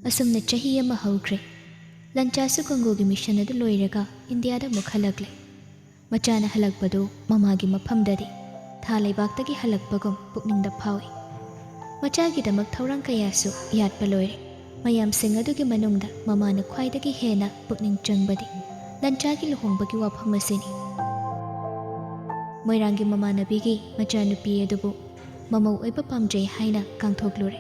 ꯑꯁꯨꯝꯅ ꯆꯍꯤ ꯑꯃ ꯍꯧꯈ꯭ꯔꯦ. ꯂꯟꯆꯥꯁꯨ ꯀꯣꯡꯒꯣꯒꯤ ꯃꯤꯁꯟ ꯑꯗꯨ ꯂꯣꯏꯔꯒ ꯏꯟꯗꯤꯌꯥꯗ ꯑꯃꯨꯛ ꯍꯜꯂꯛꯂꯦ. ꯃꯆꯥꯅ ꯍꯜꯂꯛꯄꯗꯨ ꯃꯃꯥꯒꯤ ꯃꯐꯝꯗꯗꯤ ꯊꯥ ꯂꯩꯕꯥꯛꯇꯒꯤ ꯍꯜꯂꯛꯄꯒꯨꯝ ꯄꯨꯛꯅꯤꯡꯗ ꯐꯥꯎꯏ. ꯃꯆꯥꯒꯤꯗꯃꯛ ꯊꯧꯔꯥꯡ ꯀꯌꯥꯁꯨ ꯌꯥꯠꯄ ꯂꯣꯏꯔꯦ. ꯃꯌꯥꯝꯁꯤꯡ ꯑꯗꯨꯒꯤ ꯃꯅꯨꯡꯗ ꯃꯃꯥꯅ ꯈ꯭ꯋꯥꯏꯗꯒꯤ ꯍꯦꯟꯅ ꯄꯨꯛꯅꯤꯡ ꯆꯪꯕꯗꯤ ꯂꯟꯆꯥꯒꯤ ꯂꯨꯍꯣꯡꯕꯒꯤ ꯋꯥꯐꯝ ꯑꯁꯤꯅꯤ. ꯃꯣꯏꯔꯥꯡꯒꯤ ꯃꯃꯥꯟꯅꯕꯤꯒꯤ ꯃꯆꯥꯅꯨꯄꯤ ꯑꯗꯨꯕꯨ ꯃꯃꯧ ꯑꯣꯏꯕ ꯄꯥꯝꯖꯩ ꯍꯥꯏꯅ ꯀꯥꯡꯊꯣꯛꯂꯨꯔꯦ.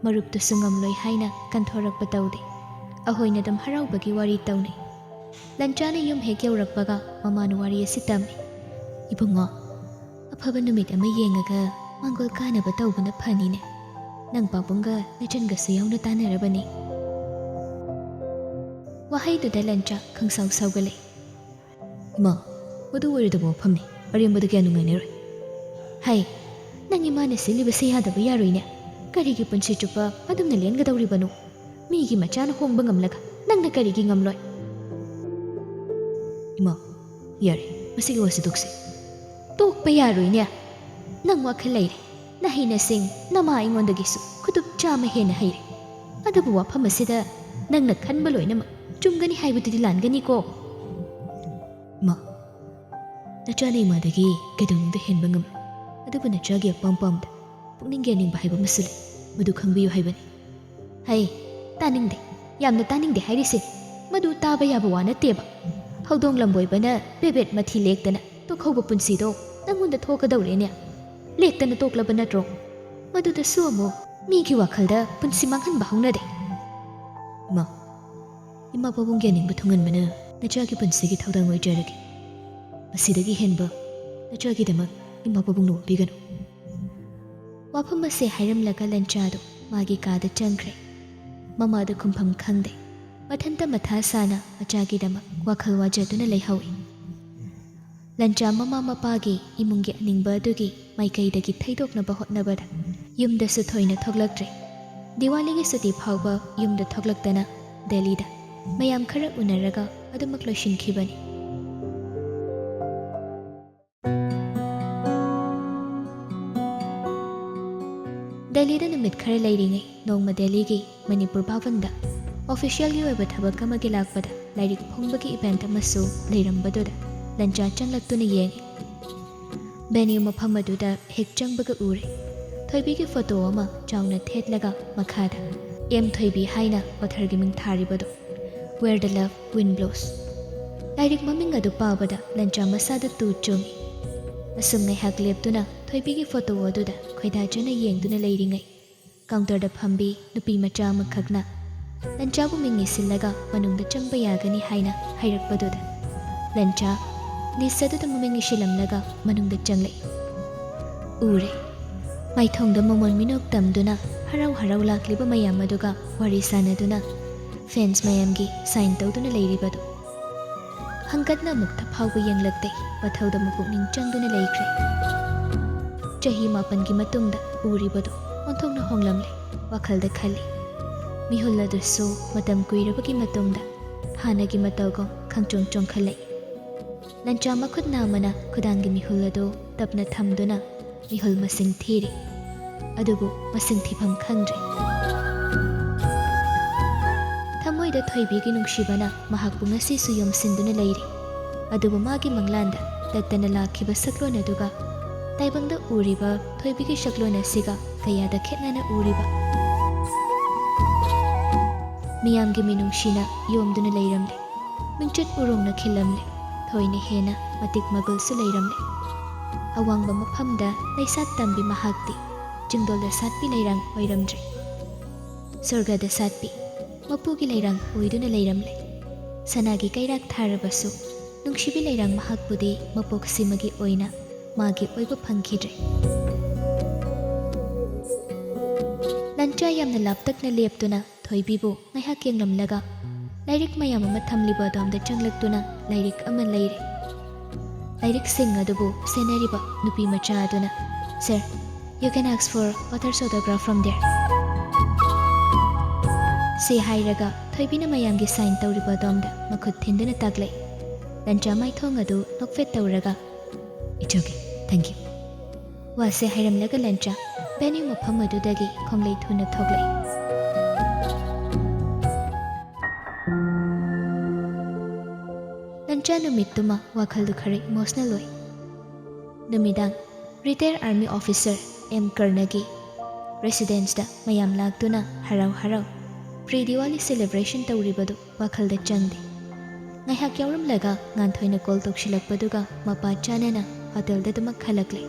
ꯃꯔꯨꯞꯇꯨꯁꯨ ꯉꯝꯂꯣꯏ ꯍꯥꯏꯅ ꯀꯟꯊꯣꯔꯛꯄ ꯇꯧꯗꯦ. ꯑꯍꯣꯏꯅ ꯑꯗꯨꯝ ꯍꯔꯥꯎꯕꯒꯤ ꯋꯥꯔꯤ ꯇꯧꯅꯩ. ꯂꯟꯆꯥꯅ ꯌꯨꯝ ꯍꯦꯛ ꯌꯧꯔꯛꯄꯒ ꯃꯃꯥꯅ ꯋꯥꯔꯤ ꯑꯁꯤ ꯇꯝꯃꯤ. "ꯏꯕꯨꯡꯉꯣ, ꯑꯐꯕ ꯅꯨꯃꯤꯠ ꯑꯃ ꯌꯦꯡꯉꯒ ꯃꯥꯡꯒꯣꯜ ꯀꯥꯅꯕ ꯇꯧꯕꯅ ꯐꯅꯤꯅꯦ. ꯅꯪ ꯄꯥꯕꯨꯡꯒ ꯅꯆꯟꯒꯁꯨ ꯌꯥꯎꯅ ꯇꯥꯟꯅꯔꯕꯅꯤ." ꯋꯥꯍꯩꯗꯨꯗ ꯂꯟꯆꯥ ꯈꯪꯁꯥꯎ ꯁꯥꯎꯒꯠꯂꯦ. "ꯏꯃꯥ, ꯃꯗꯨ ꯑꯣꯏꯔꯣꯏꯗꯕ ꯋꯥꯐꯝꯅꯤ. ꯑꯔꯦꯝꯕꯗ ꯀꯌꯥ ꯅꯨꯡꯉꯥꯏꯅꯔꯣꯏ." "ꯍꯩ, ꯅꯪ ꯏꯃꯥꯅ ꯁꯤꯜꯂꯤꯕꯁꯦ ꯌꯥꯗꯕ ꯌꯥꯔꯣꯏꯅꯦ. ꯀꯔꯤꯒꯤ ꯄꯨꯟꯁꯤ ꯆꯨꯞꯄ ꯑꯗꯨꯝꯅ ꯂꯦꯟꯒꯗꯧꯔꯤꯕꯅꯣ? ꯃꯤꯒꯤ ꯃꯆꯥꯅ ꯍꯣꯡꯕ ꯉꯝꯂꯒ ꯅꯪꯅ ꯀꯔꯤꯒꯤ ꯉꯝꯂꯣꯏ?" "ꯏꯃꯥ, ꯌꯥꯔꯦ, ꯃꯁꯤꯒꯤ ꯋꯥꯁꯤ ꯇꯣꯛꯁꯤ." "ꯇꯣꯛꯄ ꯌꯥꯔꯣꯏꯅꯦ. ꯅꯪ ꯋꯥꯈꯜ ꯂꯩꯔꯦ. ꯅꯍꯩ ꯅꯁꯤꯡ ꯅꯃꯥ ꯑꯩꯉꯣꯟꯗꯒꯤꯁꯨ ꯈꯨꯗꯨꯞ ꯆꯥꯝꯃ ꯍꯦꯟꯅ ꯍꯩꯔꯦ. ꯑꯗꯨꯕꯨ ꯋꯥꯐꯝ ꯑꯁꯤꯗ ꯅꯪꯅ ꯈꯟꯕ ꯂꯣꯏꯅꯃꯛ ꯆꯨꯝꯒꯅꯤ ꯍꯥꯏꯕꯗꯨꯗꯤ ꯂꯥꯟꯒꯅꯤꯀꯣ." "ꯏꯃꯥ, ꯅꯆꯥꯅ ꯏꯃꯥꯗꯒꯤ ꯀꯩꯗꯧꯅꯨꯡꯗ ꯍꯦꯟꯕ ꯉꯝꯂꯣꯏ. ꯑꯗꯨꯕꯨ ꯅꯆꯥꯒꯤ ꯑꯄꯥꯝ ꯄꯥꯝꯗ ꯄꯨꯛꯅꯤꯡ ꯌꯥꯅꯤꯡꯕ ꯍꯥꯏꯕ ꯑꯃꯁꯨ ꯂꯩ. ꯃꯗꯨ ꯈꯪꯕꯤꯌꯨ ꯍꯥꯏꯕꯅꯤ." "ꯍꯩ, ꯇꯥꯅꯤꯡꯗꯦ. ꯌꯥꯝꯅ ꯇꯥꯅꯤꯡꯗꯦ ꯍꯥꯏꯔꯤꯁꯦ. ꯃꯗꯨ ꯇꯥꯕ ꯌꯥꯕ ꯋꯥ ꯅꯠꯇꯦꯕ. ꯍꯧꯗꯣꯡ ꯂꯝꯕꯣꯏꯕꯅ ꯕꯦꯕꯦꯠ ꯃꯊꯤ ꯂꯦꯛꯇꯅ ꯇꯣꯛꯍꯧꯕ ꯄꯨꯟꯁꯤꯗꯣ ꯅꯪꯉꯣꯟꯗ ꯊꯣꯛꯀꯗꯧꯔꯦꯅꯦ. ꯂꯦꯛꯇꯅ ꯇꯣꯛꯂꯕ ꯅꯠꯇ꯭ꯔꯣ? ꯃꯗꯨꯗꯁꯨ ꯑꯃꯨꯛ ꯃꯤꯒꯤ ꯋꯥꯈꯜꯗ ꯄꯨꯟꯁꯤ ꯃꯥꯡꯍꯟꯕ ꯍꯧꯅꯗꯦ." "ꯏꯃꯥ, ꯏꯃꯥ ꯄꯥꯕꯨꯡꯒꯤ ꯑꯅꯤꯡꯕ ꯊꯨꯡꯍꯟꯕꯅ ꯅꯆꯥꯒꯤ ꯄꯨꯟꯁꯤꯒꯤ ꯊꯧꯗꯥꯡ ꯑꯣꯏꯖꯔꯒꯦ. ꯃꯁꯤꯗꯒꯤ ꯍꯦꯟꯕ ꯅꯆꯥꯒꯤꯗꯃꯛ ꯏꯃꯥ ꯄꯥꯕꯨꯡꯅ ꯋꯥꯕꯤꯒꯅꯨ." ꯋꯥꯐꯝ ꯑꯁꯤ ꯍꯥꯏꯔꯝꯂꯒ ꯂꯟꯆꯥꯗꯣ ꯃꯥꯒꯤ ꯀꯥꯗ ꯆꯪꯈ꯭ꯔꯦ. ꯃꯃꯥꯗ ꯈꯨꯝꯐꯝ ꯈꯪꯗꯦ. ꯃꯊꯟꯇ ꯃꯊꯥ ꯁꯥꯅ ꯃꯆꯥꯒꯤꯗꯃꯛ ꯋꯥꯈꯜ ꯋꯥꯖꯗꯨꯅ ꯂꯩꯍꯧꯏ. ꯂꯟꯆꯥ ꯃꯃꯥ ꯃꯄꯥꯒꯤ ꯏꯃꯨꯡꯒꯤ ꯑꯅꯤꯡꯕ ꯑꯗꯨꯒꯤ ꯃꯥꯏꯀꯩꯗꯒꯤ ꯊꯩꯗꯣꯛꯅꯕ ꯍꯣꯠꯅꯕꯗ ꯌꯨꯝꯗꯁꯨ ꯊꯣꯏꯅ ꯊꯣꯛꯂꯛꯇ꯭ꯔꯦ. ꯗꯤꯋꯥꯂꯤꯒꯤ ꯁꯨꯇꯤ ꯐꯥꯎꯕ ꯌꯨꯝꯗ ꯊꯣꯛꯂꯛꯇꯅ ꯗꯦꯜꯂꯤꯗ ꯃꯌꯥꯝ ꯈꯔ ꯎꯅꯔꯒ ꯑꯗꯨꯃꯛ ꯂꯣꯏꯁꯤꯟꯈꯤꯕꯅꯤ. ꯗꯦꯜꯂꯤꯗ ꯅꯨꯃꯤꯠ ꯈꯔ ꯂꯩꯔꯤꯉꯩ ꯅꯣꯡꯃ ꯗꯦꯜꯂꯤꯒꯤ ꯃꯅꯤꯄꯨꯔ ꯚꯥꯕꯟꯗ ꯑꯣꯐꯤꯁꯤꯌꯦꯜꯒꯤ ꯑꯣꯏꯕ ꯊꯕꯛ ꯑꯃꯒꯤ ꯂꯥꯛꯄꯗ ꯂꯥꯏꯔꯤꯛ ꯐꯣꯡꯕꯒꯤ ꯏꯚꯦꯟꯠ ꯑꯃꯁꯨ ꯂꯩꯔꯝꯕꯗꯨꯗ ꯂꯟꯆꯥ ꯆꯪꯂꯛꯇꯨꯅ ꯌꯦꯡꯉꯤ. ꯚꯦꯅ꯭ꯌꯨ ꯃꯐꯝ ꯑꯗꯨꯗ ꯍꯦꯛ ꯆꯪꯕꯒ ꯎꯔꯦ ꯊꯣꯏꯕꯤꯒꯤ ꯐꯣꯇꯣ ꯑꯃ ꯆꯥꯎꯅ ꯊꯦꯠꯂꯒ ꯃꯈꯥꯗ "ꯑꯦꯝ ꯊꯣꯏꯕꯤ" ꯍꯥꯏꯅ ꯑꯣꯊꯔꯒꯤ ꯃꯤꯡ ꯊꯥꯔꯤꯕꯗꯣ. "ꯋꯦꯔ ꯗ ꯂꯚ ꯋꯤꯟ ꯕ꯭ꯂꯣꯁ." ꯂꯥꯏꯔꯤꯛ ꯃꯃꯤꯡ ꯑꯗꯨ ꯄꯥꯕꯗ ꯂꯟꯆꯥ ꯃꯁꯥꯗ ꯇꯨ ꯆꯨꯡꯉꯤ. ꯑꯁꯨꯝ ꯉꯥꯏꯍꯥꯛ ꯂꯦꯞꯇꯨꯅ ꯊꯣꯏꯕꯤꯒꯤ ꯐꯣꯇꯣ ꯑꯗꯨꯗ ꯈꯣꯏꯗꯥꯖꯅ ꯌꯦꯡꯗꯨꯅ ꯂꯩꯔꯤꯉꯩ ꯀꯥꯎꯟꯇꯔꯗ ꯐꯝꯕꯤ ꯅꯨꯄꯤ ꯃꯆꯥ ꯑꯃꯈꯛꯅ ꯂꯟꯆꯥꯕꯨ ꯃꯤꯡ ꯏꯁꯤꯜꯂꯒ ꯃꯅꯨꯡꯗ ꯆꯪꯕ ꯌꯥꯒꯅꯤ ꯍꯥꯏꯅ ꯍꯥꯏꯔꯛꯄꯗꯨꯗ ꯂꯟꯆꯥ ꯂꯤꯁ ꯑꯗꯨꯗ ꯃꯃꯤꯡ ꯏꯁꯤꯜꯂꯝꯂꯒ ꯃꯅꯨꯡꯗ ꯆꯪꯂꯛꯏ. ꯎꯔꯦ ꯃꯥꯏꯊꯣꯡꯗ ꯃꯃꯣꯟ ꯃꯤꯅꯣꯛ ꯇꯝꯗꯨꯅ ꯍꯔꯥꯎ ꯍꯔꯥꯎ ꯂꯥꯛꯂꯤꯕ ꯃꯌꯥꯝ ꯑꯗꯨꯒ ꯋꯥꯔꯤ ꯁꯥꯟꯅꯗꯨꯅ ꯐꯦꯟꯁ ꯃꯌꯥꯝꯒꯤ ꯁꯥꯏꯟ ꯇꯧꯗꯨꯅ ꯂꯩꯔꯤꯕꯗꯣ. ꯍꯪꯀꯠꯅ ꯑꯃꯨꯛꯇ ꯐꯥꯎꯕ ꯌꯦꯡꯂꯛꯇꯦ. ꯃꯊꯧꯗ ꯄꯨꯛꯅꯤꯡ ꯆꯪꯗꯨꯅ ꯂꯩꯈ꯭ꯔꯦ. ꯆꯍꯤ 9ꯒꯤ ꯃꯇꯨꯡꯗ ꯎꯔꯤꯕꯗꯣ ꯑꯣꯟꯊꯣꯛꯅ ꯍꯣꯡꯂꯝꯂꯦ ꯋꯥꯈꯜꯗ ꯈꯜꯂꯤ. ꯃꯤꯍꯨꯜ ꯑꯗꯨꯁꯨ ꯃꯇꯝ ꯀꯨꯏꯔꯕꯒꯤ ꯃꯇꯨꯡꯗ ꯍꯥꯟꯅꯒꯤ ꯃꯇꯧꯒꯨꯝ ꯈꯪꯆꯣꯡ ꯆꯣꯡꯈꯠꯂꯛꯏ. ꯂꯟꯆꯥ ꯃꯈꯨꯠ ꯅꯥꯝꯃꯅ ꯈꯨꯗꯥꯡꯒꯤ ꯃꯤꯍꯨꯜ ꯑꯗꯨ ꯇꯞꯅ ꯊꯝꯗꯨꯅ ꯃꯤꯍꯨꯜ ꯃꯁꯤꯡ ꯊꯤꯔꯤ. ꯑꯗꯨꯕꯨ ꯃꯁꯤꯡ ꯊꯤꯐꯝ ꯈꯪꯗ꯭ꯔꯦ. ꯊꯃꯣꯏꯗ ꯊꯣꯏꯕꯤꯒꯤ ꯅꯨꯡꯁꯤꯕꯅ ꯃꯍꯥꯛꯄꯨ ꯉꯁꯤꯁꯨ ꯌꯣꯝꯁꯤꯟꯗꯨꯅ ꯂꯩꯔꯤ. ꯑꯗꯨꯕꯨ ꯃꯥꯒꯤ ꯃꯪꯂꯥꯟꯗ ꯇꯠꯇꯅ ꯂꯥꯛꯈꯤꯕ ꯁꯛꯂꯣꯟ ꯑꯗꯨꯒ ꯇꯥꯏꯕꯪꯗ ꯎꯔꯤꯕ ꯊꯣꯏꯕꯤꯒꯤ ꯁꯛꯂꯣꯟ ꯑꯁꯤꯒ ꯀꯌꯥꯗ ꯈꯦꯠꯅꯅ ꯎꯔꯤꯕ. ꯃꯤꯌꯥꯝꯒꯤ ꯃꯤꯅꯨꯡꯁꯤꯅ ꯌꯣꯝꯗꯨꯅ ꯂꯩꯔꯝꯂꯦ. ꯃꯤꯡꯆꯠ ꯎꯔꯣꯡꯅ ꯈꯤꯜꯂꯝꯂꯦ. ꯊꯣꯏꯅ ꯍꯦꯟꯅ ꯃꯇꯤꯛ ꯃꯒꯨꯜꯁꯨ ꯂꯩꯔꯝꯂꯦ. ꯑꯋꯥꯡꯕ ꯃꯐꯝꯗ ꯂꯩꯁꯥꯠ ꯇꯝꯕꯤ ꯃꯍꯥꯛꯇꯤ ꯆꯤꯡꯗꯣꯜꯗ ꯁꯥꯠꯄꯤ ꯂꯩꯔꯥꯡ ꯑꯣꯏꯔꯝꯗ꯭ꯔꯦ. ꯁꯣꯔꯒꯗ ꯁꯥꯠꯄꯤ ꯃꯄꯨꯒꯤ ꯂꯩꯔꯥꯡ ꯑꯣꯏꯗꯨꯅ ꯂꯩꯔꯝꯂꯦ. ꯁꯅꯥꯒꯤ ꯀꯩꯔꯥꯛ ꯊꯥꯔꯕꯁꯨ ꯅꯨꯡꯁꯤꯕꯤ ꯂꯩꯔꯥꯡ ꯃꯍꯥꯛꯄꯨꯗꯤ ꯃꯄꯣꯛ ꯁꯤꯃꯒꯤ ꯑꯣꯏꯅ ꯃꯥꯒꯤ ꯑꯣꯏꯕ ꯐꯪꯈꯤꯗ꯭ꯔꯦ. ꯂꯟꯆꯥ ꯌꯥꯝꯅ ꯂꯥꯞꯇꯛꯅ ꯂꯦꯞꯇꯨꯅ ꯊꯣꯏꯕꯤꯕꯨ ꯉꯥꯏꯍꯥꯛ ꯌꯦꯡꯂꯝꯂꯒ ꯂꯥꯏꯔꯤꯛ ꯃꯌꯥꯝ ꯑꯃ ꯊꯝꯂꯤꯕ ꯑꯗꯣꯝꯗ ꯆꯪꯂꯛꯇꯨꯅ ꯂꯥꯏꯔꯤꯛ ꯑꯃ ꯂꯩꯔꯦ. ꯂꯥꯏꯔꯤꯛꯁꯤꯡ ꯑꯗꯨꯕꯨ ꯁꯦꯟꯅꯔꯤꯕ ꯅꯨꯄꯤ ꯃꯆꯥ ꯑꯗꯨꯅ "ꯁꯔ, ꯌꯨ ꯀꯦꯟ ꯑꯥꯛꯁ for others autograph from there" ꯁꯤ ꯍꯥꯏꯔꯒ ꯊꯣꯏꯕꯤꯅ ꯃꯌꯥꯝꯒꯤ ꯁꯥꯏꯟ ꯇꯧꯔꯤꯕ ꯑꯗꯣꯝꯗ ꯃꯈꯨꯠ ꯊꯤꯟꯗꯨꯅ ꯇꯥꯛꯂꯛꯏ. ꯂꯟꯆꯥ ꯃꯥꯏꯊꯣꯡ ꯑꯗꯨ ꯅꯣꯛꯐꯦꯠ ꯇꯧꯔꯒ "ꯏꯠꯁ ꯑꯣꯀꯦ, ꯊꯦꯡꯛ ꯌꯨ" ꯋꯥꯁꯦ ꯍꯥꯏꯔꯝꯂꯒ ꯂꯟꯆꯥ ꯚꯦꯅ꯭ꯌꯨ ꯃꯐꯝ ꯑꯗꯨꯗꯒꯤ ꯈꯣꯡꯂꯩ ꯊꯨꯅ ꯊꯣꯛꯂꯛꯏ. ꯂꯟꯆꯥ ꯅꯨꯃꯤꯠꯇꯨꯃ ꯋꯥꯈꯜꯗꯨ ꯈꯔ ꯏꯃꯣꯁꯅꯦꯜ ꯑꯣꯏ꯫ ꯅꯨꯃꯤꯗꯥꯡ ꯔꯤꯇꯥꯌꯔ ꯑꯥꯔꯃꯤ ꯑꯣꯐꯤꯁꯔ M. ꯀꯔꯅꯒꯤ ꯔꯦꯁꯤꯗꯦꯟꯁꯇ ꯃꯌꯥꯝ ꯂꯥꯛꯇꯨꯅ ꯍꯔꯥꯎ ꯍꯔꯥꯎ ꯄ꯭ꯔꯤ ꯗꯤꯋꯥꯂꯤ ꯁꯦꯂꯦꯕ꯭ꯔꯦꯁꯟ ꯇꯧꯔꯤꯕꯗꯨ ꯋꯥꯈꯜꯗ ꯆꯪꯗꯦ꯫ ꯉꯥꯏꯍꯥꯛ ꯌꯥꯎꯔꯝꯂꯒ ꯉꯥꯟꯊꯣꯏꯅ ꯀꯣꯜ ꯇꯧꯁꯤꯜꯂꯛꯄꯗꯨꯒ ꯃꯄꯥ ꯆꯥꯅꯅ ꯍꯣꯇꯦꯜꯗꯗꯨꯃꯛ ꯍꯜꯂꯛꯂꯦ꯫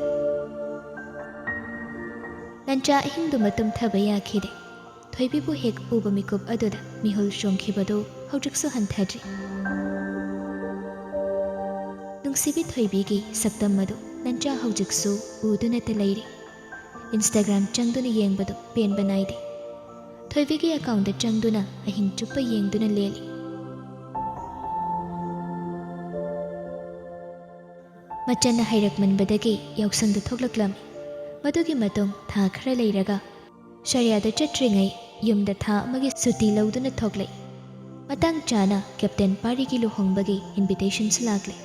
ꯂꯟꯆꯥ ꯑꯍꯤꯡꯗꯨꯃ ꯇꯨꯝꯊꯕ ꯌꯥꯈꯤꯗꯦ꯫ ꯊꯣꯏꯕꯤꯕꯨ ꯍꯦꯛ ꯎꯕ ꯃꯤꯀꯨꯞ ꯑꯗꯨꯗ ꯃꯤꯍꯨꯜ ꯆꯣꯡꯈꯤꯕꯗꯨ ꯍꯧꯖꯤꯛꯁꯨ ꯍꯟꯊꯗ꯭ꯔꯤ꯫ ꯅꯨꯡꯁꯤꯕꯤ ꯊꯣꯏꯕꯤꯒꯤ ꯁꯛꯇꯝ ꯑꯗꯨ ꯂꯟꯆꯥ ꯍꯧꯖꯤꯛꯁꯨ ꯎꯗꯨꯅꯇ ꯂꯩꯔꯤ꯫ ꯏꯟꯁꯇꯥꯒ꯭ꯔꯥꯝ ꯆꯪꯗꯨꯅ ꯌꯦꯡꯕꯗꯨ ꯄꯦꯟꯕ ꯅꯥꯏꯗꯦ꯫ ꯊꯣꯏꯕꯤꯒꯤ ꯑꯦꯀꯥꯎꯟꯗ ꯆꯪꯗꯨꯅ ꯑꯍꯤꯡ ꯆꯨꯞꯄ ꯌꯦꯡꯗꯨꯅ ꯂꯦꯜꯂꯤ꯫ ꯃꯆꯟꯅ ꯍꯩꯔꯛꯃꯟꯕꯗꯒꯤ ꯌꯥꯎꯁꯪꯗ ꯊꯣꯛꯂꯛꯂꯝꯃꯤ꯫ ꯃꯗꯨꯒꯤ ꯃꯇꯨꯡ ꯊꯥ ꯈꯔ ꯂꯩꯔꯒ ꯁꯔꯤꯌꯥꯗ ꯆꯠꯇ꯭ꯔꯤꯉꯩ ꯌꯨꯝꯗ ꯊꯥ ꯑꯃꯒꯤ ꯁꯨꯇꯤ ꯂꯧꯗꯨꯅ ꯊꯣꯛꯂꯛꯏ꯫ ꯃꯇꯥꯡ ꯆꯥꯅ ꯀꯦꯞꯇꯦꯟ ꯄꯥꯔꯤꯒꯤ ꯂꯨꯍꯣꯡꯕꯒꯤ ꯏꯟꯚꯤꯇꯦꯁꯟꯁꯨ ꯂꯥꯛꯂꯦ꯫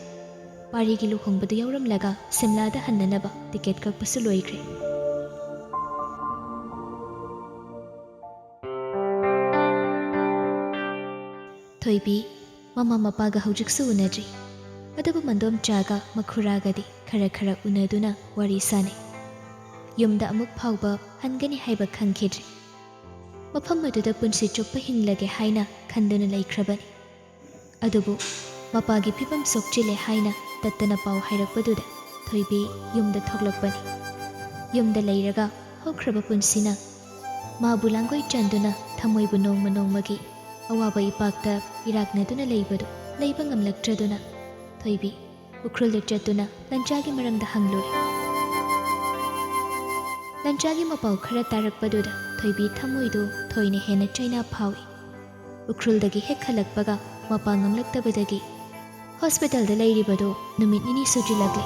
ꯄꯥꯔꯤꯒꯤ ꯂꯨꯍꯣꯡꯕꯗꯨ ꯌꯥꯎꯔꯝꯂꯒ ꯁꯤꯝꯂꯥꯗ ꯍꯟꯅꯅꯕ ꯇꯤꯀꯦꯠ ꯀꯛꯄꯁꯨ ꯂꯣꯏꯈ꯭ꯔꯦ꯫ ꯊꯣꯏꯕꯤ ꯃꯃꯥ ꯃꯄꯥꯒ ꯍꯧꯖꯤꯛꯁꯨ ꯎꯅꯗ꯭ꯔꯤ꯫ ꯑꯗꯨꯕꯨ ꯃꯟꯗꯣꯝꯆꯥꯒ ꯃꯈꯨꯔꯥꯒꯗꯤ ꯈꯔ ꯎꯅꯗꯨꯅ ꯋꯥꯔꯤ ꯁꯥꯅꯩ꯫ ꯌꯨꯝꯗ ꯑꯃꯨꯛ ꯐꯥꯎꯕ ꯍꯟꯒꯅꯤ ꯍꯥꯏꯕ ꯈꯪꯈꯤꯗ꯭ꯔꯤ꯫ ꯃꯐꯝ ꯑꯗꯨꯗ ꯄꯨꯟꯁꯤ ꯆꯨꯞꯄ ꯍꯤꯡꯂꯒꯦ ꯍꯥꯏꯅ ꯈꯟꯗꯨꯅ ꯂꯩꯈ꯭ꯔꯕꯅꯤ꯫ ꯑꯗꯨꯕꯨ ꯃꯄꯥꯒꯤ ꯐꯤꯕꯝ ꯁꯣꯛꯆꯤꯜꯂꯦ ꯍꯥꯏꯅ ꯇꯠꯇꯅ ꯄꯥꯎ ꯍꯥꯏꯔꯛꯄꯗꯨꯗ ꯊꯣꯏꯕꯤ ꯌꯨꯝꯗ ꯊꯣꯛꯂꯛꯄꯅꯤ꯫ ꯌꯨꯝꯗ ꯂꯩꯔꯒ ꯍꯧꯈ꯭ꯔꯕ ꯄꯨꯟꯁꯤꯅ ꯃꯥꯕꯨ ꯂꯥꯡꯒꯣꯏ ꯆꯟꯗꯨꯅ ꯊꯃꯣꯏꯕꯨ ꯅꯣꯡꯃ ꯅꯣꯡꯃꯒꯤ ꯑꯋꯥꯕ ꯏꯄꯥꯛꯇ ꯏꯔꯥꯛꯅꯗꯨꯅ ꯂꯩꯕꯗꯨ ꯂꯩꯕ ꯉꯝꯂꯛꯇ꯭ꯔꯗꯨꯅ ꯊꯣꯏꯕꯤ ꯎꯈ꯭ꯔꯨꯜꯗ ꯆꯠꯇꯨꯅ ꯂꯟꯆꯥꯒꯤ ꯃꯔꯝꯗ ꯍꯪꯂꯨꯔꯦ꯫ ꯂꯟꯆꯥꯒꯤ ꯃꯄꯥꯎ ꯈꯔ ꯇꯥꯔꯛꯄꯗꯨꯗ ꯊꯣꯏꯕꯤ ꯊꯃꯣꯏꯗꯨ ꯊꯣꯏꯅ ꯍꯦꯟꯅ ꯆꯩꯅꯥ ꯐꯥꯎꯏ꯫ ꯎꯈ꯭ꯔꯨꯜꯗꯒꯤ ꯍꯦꯛ ꯍꯜꯂꯛꯄꯒ ꯃꯄꯥ ꯉꯝꯂꯛꯇꯕꯗꯒꯤ ꯍꯣꯁꯄꯤꯇꯥꯜꯗ ꯂꯩꯔꯤꯕꯗꯨ ꯅꯨꯃꯤꯠ ꯅꯤꯅꯤ ꯁꯨꯖꯤꯜꯂꯛꯂꯦ꯫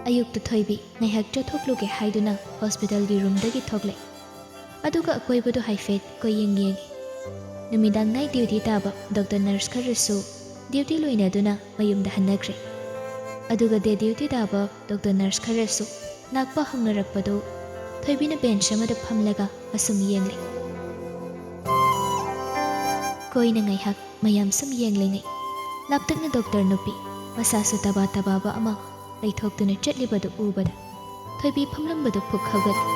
ꯑꯌꯨꯛꯇ ꯊꯣꯏꯕꯤ ꯉꯥꯏꯍꯥꯛ ꯆꯠꯊꯣꯛꯂꯨꯒꯦ ꯍꯥꯏꯗꯨꯅ ꯍꯣꯁꯄꯤꯇꯥꯜꯒꯤ ꯔꯨꯝꯗꯒꯤ ꯊꯣꯛꯂꯛꯏ꯫ ꯑꯗꯨꯒ ꯑꯀꯣꯏꯕꯗꯨ ꯍꯥꯏꯐꯦꯠ ꯀꯣꯏꯌꯦꯡ ꯌꯦꯡꯉꯤ꯫ ꯅꯨꯃꯤꯗꯥꯡ ꯅꯥꯏꯠ ꯗ꯭ꯌꯨꯇꯤ ꯇꯥꯕ ꯗꯣꯛꯇꯔ ꯅꯔꯁ ꯈꯔꯁꯨ ꯗ꯭ꯌꯨꯇꯤ ꯂꯣꯏꯅꯗꯨꯅ ꯃꯌꯨꯝꯗ ꯍꯟꯅꯈ꯭ꯔꯦ꯫ ꯑꯗꯨꯒ ꯗꯦ ꯗ꯭ꯌꯨꯇꯤ ꯇꯥꯕ ꯗꯣꯛꯇꯔ ꯅꯔꯁ ꯈꯔꯁꯨ ꯂꯥꯛꯄ ꯍꯧꯅꯔꯛꯄꯗꯨ ꯊꯣꯏꯕꯤꯅ ꯕꯦꯟꯆ ꯑꯃꯗ ꯐꯝꯂꯒ ꯑꯁꯨꯝ ꯌꯦꯡꯂꯤ꯫ ꯀꯣꯏꯅ ꯉꯥꯏꯍꯥꯛ ꯃꯌꯥꯝ ꯁꯨꯝ ꯌꯦꯡꯂꯤꯉꯩ ꯂꯥꯞꯇꯛꯅ ꯗꯣꯛꯇꯔ ꯅꯨꯄꯤ ꯃꯁꯥꯁꯨ ꯇꯕꯥꯕ ꯑꯃ ꯂꯩꯊꯣꯛꯇꯨꯅ ꯆꯠꯂꯤꯕꯗꯨ ꯎꯕꯗ ꯊꯣꯏꯕꯤ ꯐꯝꯂꯝꯕꯗꯨ ꯐꯨꯛ ꯍꯧꯒꯠꯂꯤ꯫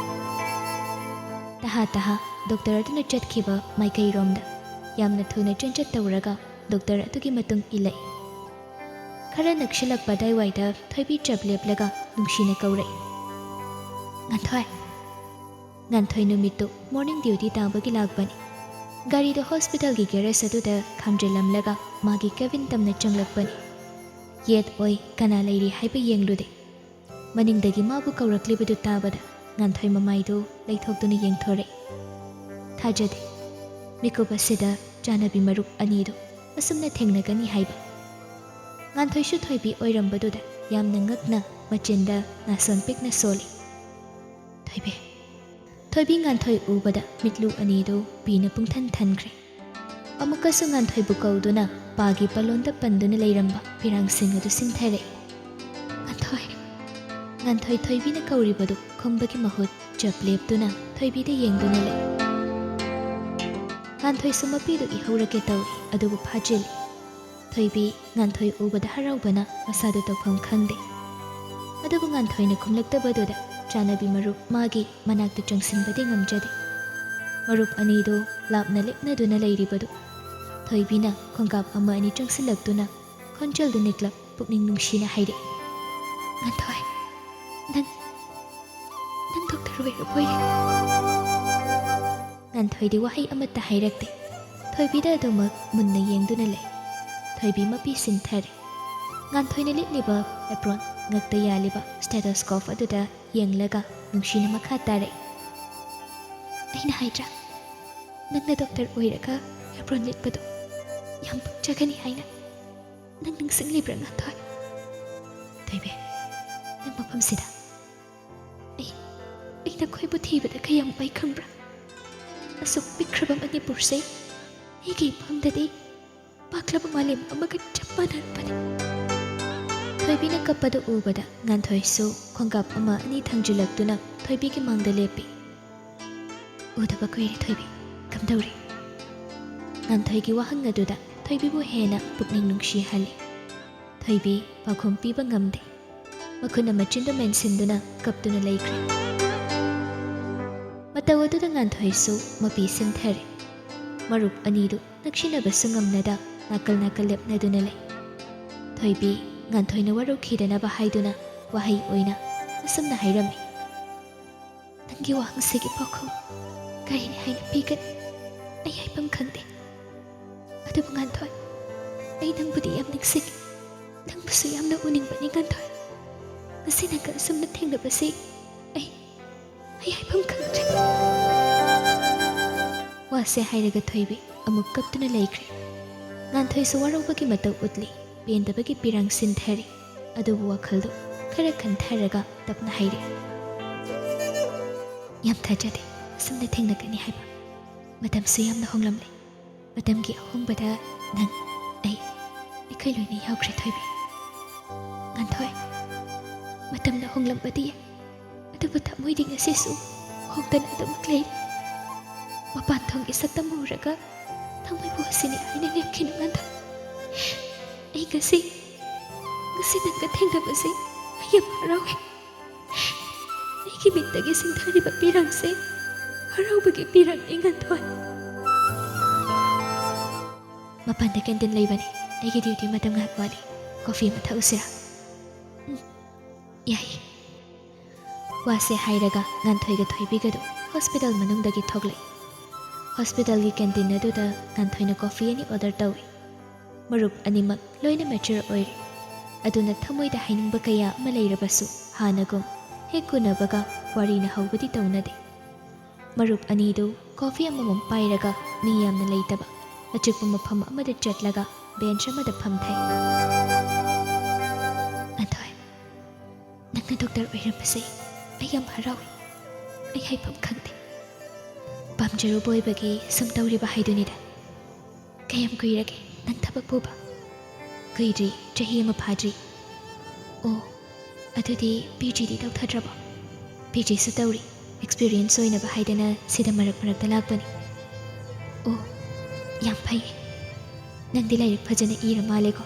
ꯇꯍꯥ ꯗꯣꯛꯇꯔ ꯑꯗꯨꯅ ꯆꯠꯈꯤꯕ ꯃꯥꯏꯀꯩꯔꯣꯝꯗ ꯌꯥꯝꯅ ꯊꯨꯅ ꯆꯦꯟꯆꯠ ꯇꯧꯔꯒ ꯗꯣꯛꯇꯔ ꯑꯗꯨꯒꯤ ꯃꯇꯨꯡ ꯏꯜꯂꯛꯏ꯫ ꯈꯔ ꯅꯛꯁꯤꯜꯂꯛꯄ ꯑꯗꯥꯏꯋꯥꯏꯗ ꯊꯣꯏꯕꯤ ꯆꯞ ꯂꯦꯞꯂꯒ ꯅꯨꯡꯁꯤꯅ ꯀꯧꯔꯛꯏ꯫ ꯉꯥꯟꯊꯣꯏ꯫ ꯉꯥꯟꯊꯣꯏ ꯅꯨꯃꯤꯠꯇꯨ ꯃꯣꯔꯅꯤꯡ ꯗ꯭ꯌꯨꯇꯤ ꯇꯥꯕꯒꯤ ꯂꯥꯛꯄꯅꯤ꯫ ꯒꯥꯔꯤꯗꯣ ꯍꯣꯁꯄꯤꯇꯥꯜꯒꯤ ꯒꯦꯔꯦꯖ ꯑꯗꯨꯗ ꯈꯥꯝꯖꯤꯜꯂꯝꯂꯒ ꯃꯥꯒꯤ ꯀꯦꯕꯤꯟ ꯇꯝꯅ ꯆꯪꯂꯛꯄꯅꯤ꯫ ꯌꯦꯠ ꯑꯣꯏ ꯀꯅꯥ ꯂꯩꯔꯤ ꯍꯥꯏꯕ ꯌꯦꯡꯂꯨꯗꯦ꯫ ꯃꯅꯤꯡꯗꯒꯤ ꯃꯥꯕꯨ ꯀꯧꯔꯛꯂꯤꯕꯗꯨ ꯇꯥꯕꯗ ꯉꯥꯟꯊꯣꯏ ꯃꯃꯥꯏꯗꯨ ꯂꯩꯊꯣꯛꯇꯨꯅ ꯌꯦꯡꯊꯣꯔꯛꯏ꯫ ꯊꯥꯖꯗꯦ ꯃꯤꯀꯨꯞ ꯑꯁꯤꯗ ꯆꯥꯅꯕꯤ ꯃꯔꯨꯞ ꯑꯅꯤꯗꯨ ꯑꯁꯨꯝꯅ ꯊꯦꯡꯅꯒꯅꯤ ꯍꯥꯏꯕ꯫ ꯉꯥꯟꯊꯣꯏꯁꯨ ꯊꯣꯏꯕꯤ ꯑꯣꯏꯔꯝꯕꯗꯨꯗ ꯌꯥꯝꯅ ꯉꯛꯅ ꯃꯆꯤꯟꯗ ꯅꯥꯁꯣꯟ ꯄꯤꯛꯅ ꯁꯣꯜꯂꯤ꯫ ꯊꯣꯏꯕꯤ ꯉꯥꯟꯊꯣꯏ ꯎꯕꯗ ꯃꯤꯠꯂꯨ ꯑꯅꯤꯗꯨ ꯄꯤꯅ ꯄꯨꯡꯊꯟ ꯊꯟꯈ꯭ꯔꯦ꯫ ꯑꯃꯨꯛꯀꯁꯨ ꯉꯥꯟꯊꯣꯏꯕꯨ ꯀꯧꯗꯨꯅ ꯄꯥꯒꯤ ꯄꯂꯣꯟꯗ ꯄꯟꯗꯨꯅ ꯂꯩꯔꯝꯕ ꯐꯤꯔꯥꯡꯁꯤꯡ ꯑꯗꯨ ꯁꯤꯡꯊꯔꯛꯏ꯫ ꯉꯥꯟꯊꯣꯏ ꯊꯣꯏꯕꯤꯅ ꯀꯧꯔꯤꯕꯗꯨ ꯈꯨꯝꯕꯒꯤ ꯃꯍꯨꯠ ꯆꯞ ꯂꯦꯞꯇꯨꯅ ꯊꯣꯏꯕꯤꯗ ꯌꯦꯡꯗꯨꯅ ꯂꯩ꯫ ꯉꯥꯟꯊꯣꯏꯁꯨ ꯃꯄꯤꯗꯨ ꯏꯍꯧꯔꯒꯦ ꯇꯧꯏ ꯑꯗꯨꯕꯨ ꯐꯥꯖꯤꯜꯂꯤ꯫ ꯊꯣꯏꯕꯤ ꯉꯥꯟꯊꯣꯏ ꯎꯕꯗ ꯍꯔꯥꯎꯕꯅ ꯃꯁꯥꯗꯨ ꯇꯧꯐꯝ ꯈꯪꯗꯦ꯫ ꯑꯗꯨꯕꯨ ꯉꯥꯟꯊꯣꯏꯅ ꯈꯨꯝꯂꯛꯇꯕꯗꯨꯗ ꯆꯥꯅꯕꯤ ꯃꯔꯨꯞ ꯃꯥꯒꯤ ꯃꯅꯥꯛꯇ ꯆꯪꯁꯤꯟꯕꯗꯤ ꯉꯝꯖꯗꯦ꯫ ꯃꯔꯨꯞ ꯑꯅꯤꯗꯨ ꯂꯥꯞꯅ ꯂꯦꯞꯅꯗꯨꯅ ꯂꯩꯔꯤꯕꯗꯨ ꯊꯣꯏꯕꯤꯅ ꯈꯣꯡꯀꯥꯞ ꯑꯃ ꯑꯅꯤ ꯆꯪꯁꯤꯜꯂꯛꯇꯨꯅ ꯈꯣꯟꯖꯦꯜꯗꯨ ꯅꯤꯛꯂꯞ ꯄꯨꯛꯅꯤꯡ ꯅꯨꯡꯁꯤꯅ ꯍꯥꯏꯔꯛꯏ꯫ ꯉꯥꯟꯊꯣꯏ ꯅꯪ ꯗꯣꯛꯇꯔ ꯑꯣꯏꯔꯕꯣꯏꯔꯦ꯫ ꯉꯥꯟꯊꯣꯏꯗꯤ ꯋꯥꯍꯩ ꯑꯃꯠꯇ ꯍꯥꯏꯔꯛꯇꯦ꯫ ꯊꯣꯏꯕꯤꯗ ꯑꯗꯨꯃꯛ ꯃꯨꯟꯅ ꯌꯦꯡꯗꯨꯅ ꯂꯩ꯫ ꯊꯣꯏꯕꯤ ꯃꯄꯤ ꯁꯤꯟꯊꯔꯦ꯫ ꯉꯥꯟꯊꯣꯏꯅ ꯂꯤꯠꯂꯤꯕ ꯑꯦꯄ꯭ꯔꯣꯟ ꯉꯛꯇ ꯌꯥꯜꯂꯤꯕ ꯁ꯭ꯇꯦꯊꯣꯁꯀꯣꯞ ꯑꯗꯨꯗ ꯌꯦꯡꯂꯒ ꯅꯨꯡꯁꯤꯅ ꯃꯈꯥ ꯇꯥꯔꯛꯏ꯫ ꯑꯩꯅ ꯍꯥꯏꯗ꯭ꯔꯥ ꯅꯪꯅ ꯗꯣꯛꯇꯔ ꯑꯣꯏꯔꯒ ꯑꯦꯄ꯭ꯔꯣꯟ ꯂꯤꯠꯄꯗꯨ ꯌꯥꯝ ꯄꯛꯆꯒꯅꯤ ꯍꯥꯏꯅ꯫ ꯅꯪ ꯅꯤꯡꯁꯤꯡꯂꯤꯕ꯭ꯔꯥ ꯉꯥꯟꯊꯣꯏ? ꯊꯣꯏꯕꯤ ꯅꯪ ꯃꯐꯝꯁꯤꯗ ꯑꯩ ꯅꯈꯣꯏꯕꯨ ꯊꯤꯕꯗ ꯀꯌꯥꯝ ꯋꯥꯏ ꯈꯪꯕ꯭ꯔꯥ? ꯑꯁꯨꯛ ꯄꯤꯛꯈ꯭ꯔꯕ ꯃꯅꯤꯄꯨꯔꯁꯦ ꯑꯩꯒꯤ ꯏꯐꯝꯗꯗꯤ ꯄꯥꯛꯂꯕ ꯃꯥꯂꯦꯝ ꯑꯃꯒ ꯆꯞ ꯃꯥꯟꯅꯔꯕꯅꯤ꯫ ꯊꯣꯏꯕꯤꯅ ꯀꯞꯄꯗꯨ ꯎꯕꯗ ꯉꯥꯟꯊꯣꯏꯁꯨ ꯈꯣꯡꯀꯥꯞ ꯑꯃ ꯑꯅꯤ ꯊꯥꯡꯖꯤꯜꯂꯛꯇꯨꯅ ꯊꯣꯏꯕꯤꯒꯤ ꯃꯥꯡꯗ ꯂꯦꯞꯄꯤ꯫ ꯎꯗꯕ ꯀꯨꯏꯔꯦ ꯊꯣꯏꯕꯤ, ꯀꯝꯗꯧꯔꯤ? ꯉꯥꯟꯊꯣꯏꯒꯤ ꯋꯥꯍꯪ ꯑꯗꯨꯗ ꯊꯣꯏꯕꯤꯕꯨ ꯍꯦꯟꯅ ꯄꯨꯛꯅꯤꯡ ꯅꯨꯡꯁꯤꯍꯜꯂꯤ꯫ ꯊꯣꯏꯕꯤ ꯄꯥꯎꯈꯨꯝ ꯄꯤꯕ ꯉꯝꯗꯦ꯫ ꯃꯈꯨꯠꯅ ꯃꯆꯤꯟꯗꯨ ꯃꯦꯟꯁꯤꯟꯗꯨꯅ ꯀꯞꯇꯨꯅ ꯂꯩꯈ꯭ꯔꯦ꯫ ꯃꯇꯧ ꯑꯗꯨꯗ ꯉꯥꯟꯊꯣꯏꯁꯨ ꯃꯄꯤ ꯁꯤꯟꯊꯔꯦ꯫ ꯃꯔꯨꯞ ꯑꯅꯤꯗꯨ ꯅꯛꯁꯤꯟꯅꯕꯁꯨ ꯉꯝꯅꯗ ꯅꯥꯀꯜ ꯅꯥꯀꯜ ꯂꯦꯞꯅꯗꯨꯅ ꯂꯩ꯫ ꯊꯣꯏꯕꯤ ꯉꯥꯟꯊꯣꯏꯅ ꯋꯥꯔꯧꯈꯤꯗꯅꯕ ꯍꯥꯏꯗꯨꯅ ꯋꯥꯍꯩ ꯑꯣꯏꯅ ꯑꯁꯨꯝꯅ ꯍꯥꯏꯔꯝꯃꯤ: "ꯅꯪꯒꯤ ꯋꯥꯍꯪꯁꯤꯒꯤ ꯄꯥꯎꯈꯨꯝ ꯀꯔꯤꯅꯤ ꯍꯥꯏꯅ ꯄꯤꯒꯅꯤ ꯑꯩ ꯍꯥꯏꯐꯝ ꯈꯪꯗꯦ꯫ ꯑꯗꯨꯕꯨ ꯉꯥꯟꯊꯣꯏ, ꯑꯩ ꯅꯪꯕꯨꯗꯤ ꯌꯥꯝ ꯅꯤꯡꯁꯤꯡꯉꯤ, ꯅꯪꯕꯨꯁꯨ ꯌꯥꯝꯅ ꯎꯅꯤꯡꯕꯅꯤ ꯉꯥꯟꯊꯣꯏ꯫ ꯉꯁꯤ ꯅꯪꯒ ꯑꯁꯨꯝꯅ ꯊꯦꯡꯅꯕꯁꯤ ꯑꯩ ꯍꯥꯏꯐꯝ ꯈꯪꯗ꯭ꯔꯦ"꯫ ꯋꯥꯁꯦ ꯍꯥꯏꯔꯒ ꯊꯣꯏꯕꯤ ꯑꯃꯨꯛ ꯀꯞꯇꯨꯅ ꯂꯩꯈ꯭ꯔꯦ꯫ ꯉꯥꯟꯊꯣꯏꯁꯨ ꯋꯥꯔꯧꯕꯒꯤ ꯃꯇꯧ ꯎꯠꯂꯤ, ꯄꯦꯟꯗꯕꯒꯤ ꯄꯤꯔꯥꯡ ꯁꯤꯟꯊꯔꯤ꯫ ꯑꯗꯨꯕꯨ ꯋꯥꯈꯜꯗꯨ ꯈꯔ ꯈꯟꯊꯔꯒ ꯇꯞꯅ ꯍꯥꯏꯔꯛꯏ: "ꯌꯥꯝ ꯊꯥꯖꯗꯦ ꯑꯁꯨꯝꯅ ꯊꯦꯡꯅꯒꯅꯤ ꯍꯥꯏꯕ꯫ ꯃꯇꯝꯁꯨ ꯌꯥꯝꯅ ꯍꯣꯡꯂꯝꯂꯦ꯫ ꯃꯇꯝꯒꯤ ꯑꯍꯣꯡꯕꯗ ꯅꯪ, ꯑꯩꯈꯣꯏ ꯂꯣꯏꯅ ꯌꯥꯎꯈ꯭ꯔꯦ ꯊꯣꯏꯕꯤ꯫ ꯉꯥꯟꯊꯣꯏ, ꯃꯇꯝꯅ ꯍꯣꯡꯂꯝꯕꯗꯤ ꯌꯥꯏ, ꯑꯗꯨꯕꯨ ꯊꯃꯣꯏꯗꯤ ꯉꯁꯤꯁꯨ ꯍꯣꯡꯗꯅ ꯑꯗꯨꯃꯛ ꯂꯩꯔꯤ꯫ ꯃꯄꯥꯟ ꯊꯣꯡꯒꯤ ꯁꯛꯇꯝ ꯎꯔꯒ ꯊꯃꯣꯏꯕꯨ ꯑꯁꯤꯅꯤ ꯍꯥꯏꯅ ꯂꯦꯞꯈꯤꯅꯨ ꯉꯥꯟꯊꯣꯏ꯫ ꯑꯩ ꯉꯁꯤ ꯅꯪꯒ ꯊꯦꯡꯅꯕꯁꯤ ꯑꯩ ꯌꯥꯝ ꯍꯔꯥꯎꯏ꯫ ꯑꯩꯒꯤ ꯃꯤꯠꯇꯒꯤ ꯁꯤꯡꯊꯔꯤꯕ ꯄꯤꯔꯥꯡꯁꯦ ꯍꯔꯥꯎꯕꯒꯤ ꯄꯤꯔꯥꯡꯅꯤ ꯉꯥꯟꯊꯣꯏ"꯫ "ꯃꯄꯥꯟꯗ ꯀꯦꯟꯇꯤꯟ ꯂꯩꯕꯅꯤ, ꯑꯩꯒꯤ ꯗ꯭ꯌꯨꯇꯤ ꯃꯇꯝ ꯉꯥꯏꯍꯥꯛ ꯋꯥꯠꯂꯤ꯫ ꯀꯣꯐꯤ ꯑꯃ ꯊꯛꯎꯁꯤꯔꯥ?" "ꯌꯥꯏꯌꯦ"꯫ ꯋꯥꯁꯦ ꯍꯥꯏꯔꯒ ꯉꯥꯟꯊꯣꯏꯒ ꯊꯣꯏꯕꯤꯒꯗꯨ ꯍꯣꯁꯄꯤꯇꯥꯜ ꯃꯅꯨꯡꯗꯒꯤ ꯊꯣꯛꯂꯛꯏ꯫ ꯍꯣꯁꯄꯤꯇꯥꯜꯒꯤ ꯀꯦꯟꯇꯤꯟ ꯑꯗꯨꯗ ꯉꯥꯟꯊꯣꯏꯅ ꯀꯣꯐꯤ 2 ꯑꯣꯔꯗꯔ ꯇꯧꯏ꯫ ꯃꯔꯨꯞ ꯑꯅꯤꯃꯛ ꯂꯣꯏꯅ ꯃꯦꯆꯨꯔ ꯑꯣꯏꯔꯤ꯫ ꯑꯗꯨꯅ ꯊꯃꯣꯏꯗ ꯍꯥꯏꯅꯤꯡꯕ ꯀꯌꯥ ꯑꯃ ꯂꯩꯔꯕꯁꯨ ꯍꯥꯟꯅꯒꯨꯝ ꯍꯦꯛ ꯎꯅꯕꯒ ꯋꯥꯔꯤꯅ ꯍꯧꯕꯗꯤ ꯇꯧꯅꯗꯦ꯫ ꯃꯔꯨꯞ ꯑꯅꯤꯗꯨ ꯀꯣꯐꯤ ꯑꯃꯃꯝ ꯄꯥꯏꯔꯒ ꯃꯤ ꯌꯥꯝꯅ ꯂꯩꯇꯕ ꯑꯆꯤꯛꯄ ꯃꯐꯝ ꯑꯃꯗ ꯆꯠꯂꯒ ꯕꯦꯟꯆ ꯑꯃꯗ ꯐꯝꯊꯩ꯫ "ꯉꯥꯟꯊꯣꯏ, ꯅꯪꯅ ꯗꯣꯛꯇꯔ ꯑꯣꯏꯔꯝꯕꯁꯦ ꯑꯩ ꯌꯥꯝ ꯍꯔꯥꯎꯏ꯫ ꯑꯩ ꯍꯥꯏꯐꯝ ꯈꯪꯗꯦ꯫ ꯄꯥꯝꯖꯔꯨꯕ ꯑꯣꯏꯕꯒꯤ ꯁꯨꯝ ꯇꯧꯔꯤꯕ ꯍꯥꯏꯗꯨꯅꯤꯗ꯫ ꯀꯌꯥꯝ ꯀꯨꯏꯔꯒꯦ ꯅꯪ ꯊꯕꯛ ꯄꯨꯕ?" "ꯀꯨꯏꯗ꯭ꯔꯤ, ꯆꯍꯤ 1 ꯐꯥꯗ꯭ꯔꯤ"꯫ "ꯑꯣ, ꯑꯗꯨꯗꯤ PGꯗꯤ ꯇꯧꯊꯗ꯭ꯔꯕꯣ?" "PGꯁꯨ ꯇꯧꯔꯤ, ꯑꯦꯛꯁꯄꯤꯔꯤꯌꯦꯟꯁ ꯑꯣꯏꯅꯕ ꯍꯥꯏꯗꯅ ꯁꯤꯗ ꯃꯔꯛ ꯃꯔꯛꯇ ꯂꯥꯛꯄꯅꯤ"꯫ "ꯑꯣ, ꯌꯥꯝ ꯐꯩꯌꯦ꯫ ꯅꯪꯗꯤ ꯂꯥꯏꯔꯤꯛ ꯐꯖꯅ ꯏꯔ ꯃꯥꯜꯂꯦꯀꯣ꯫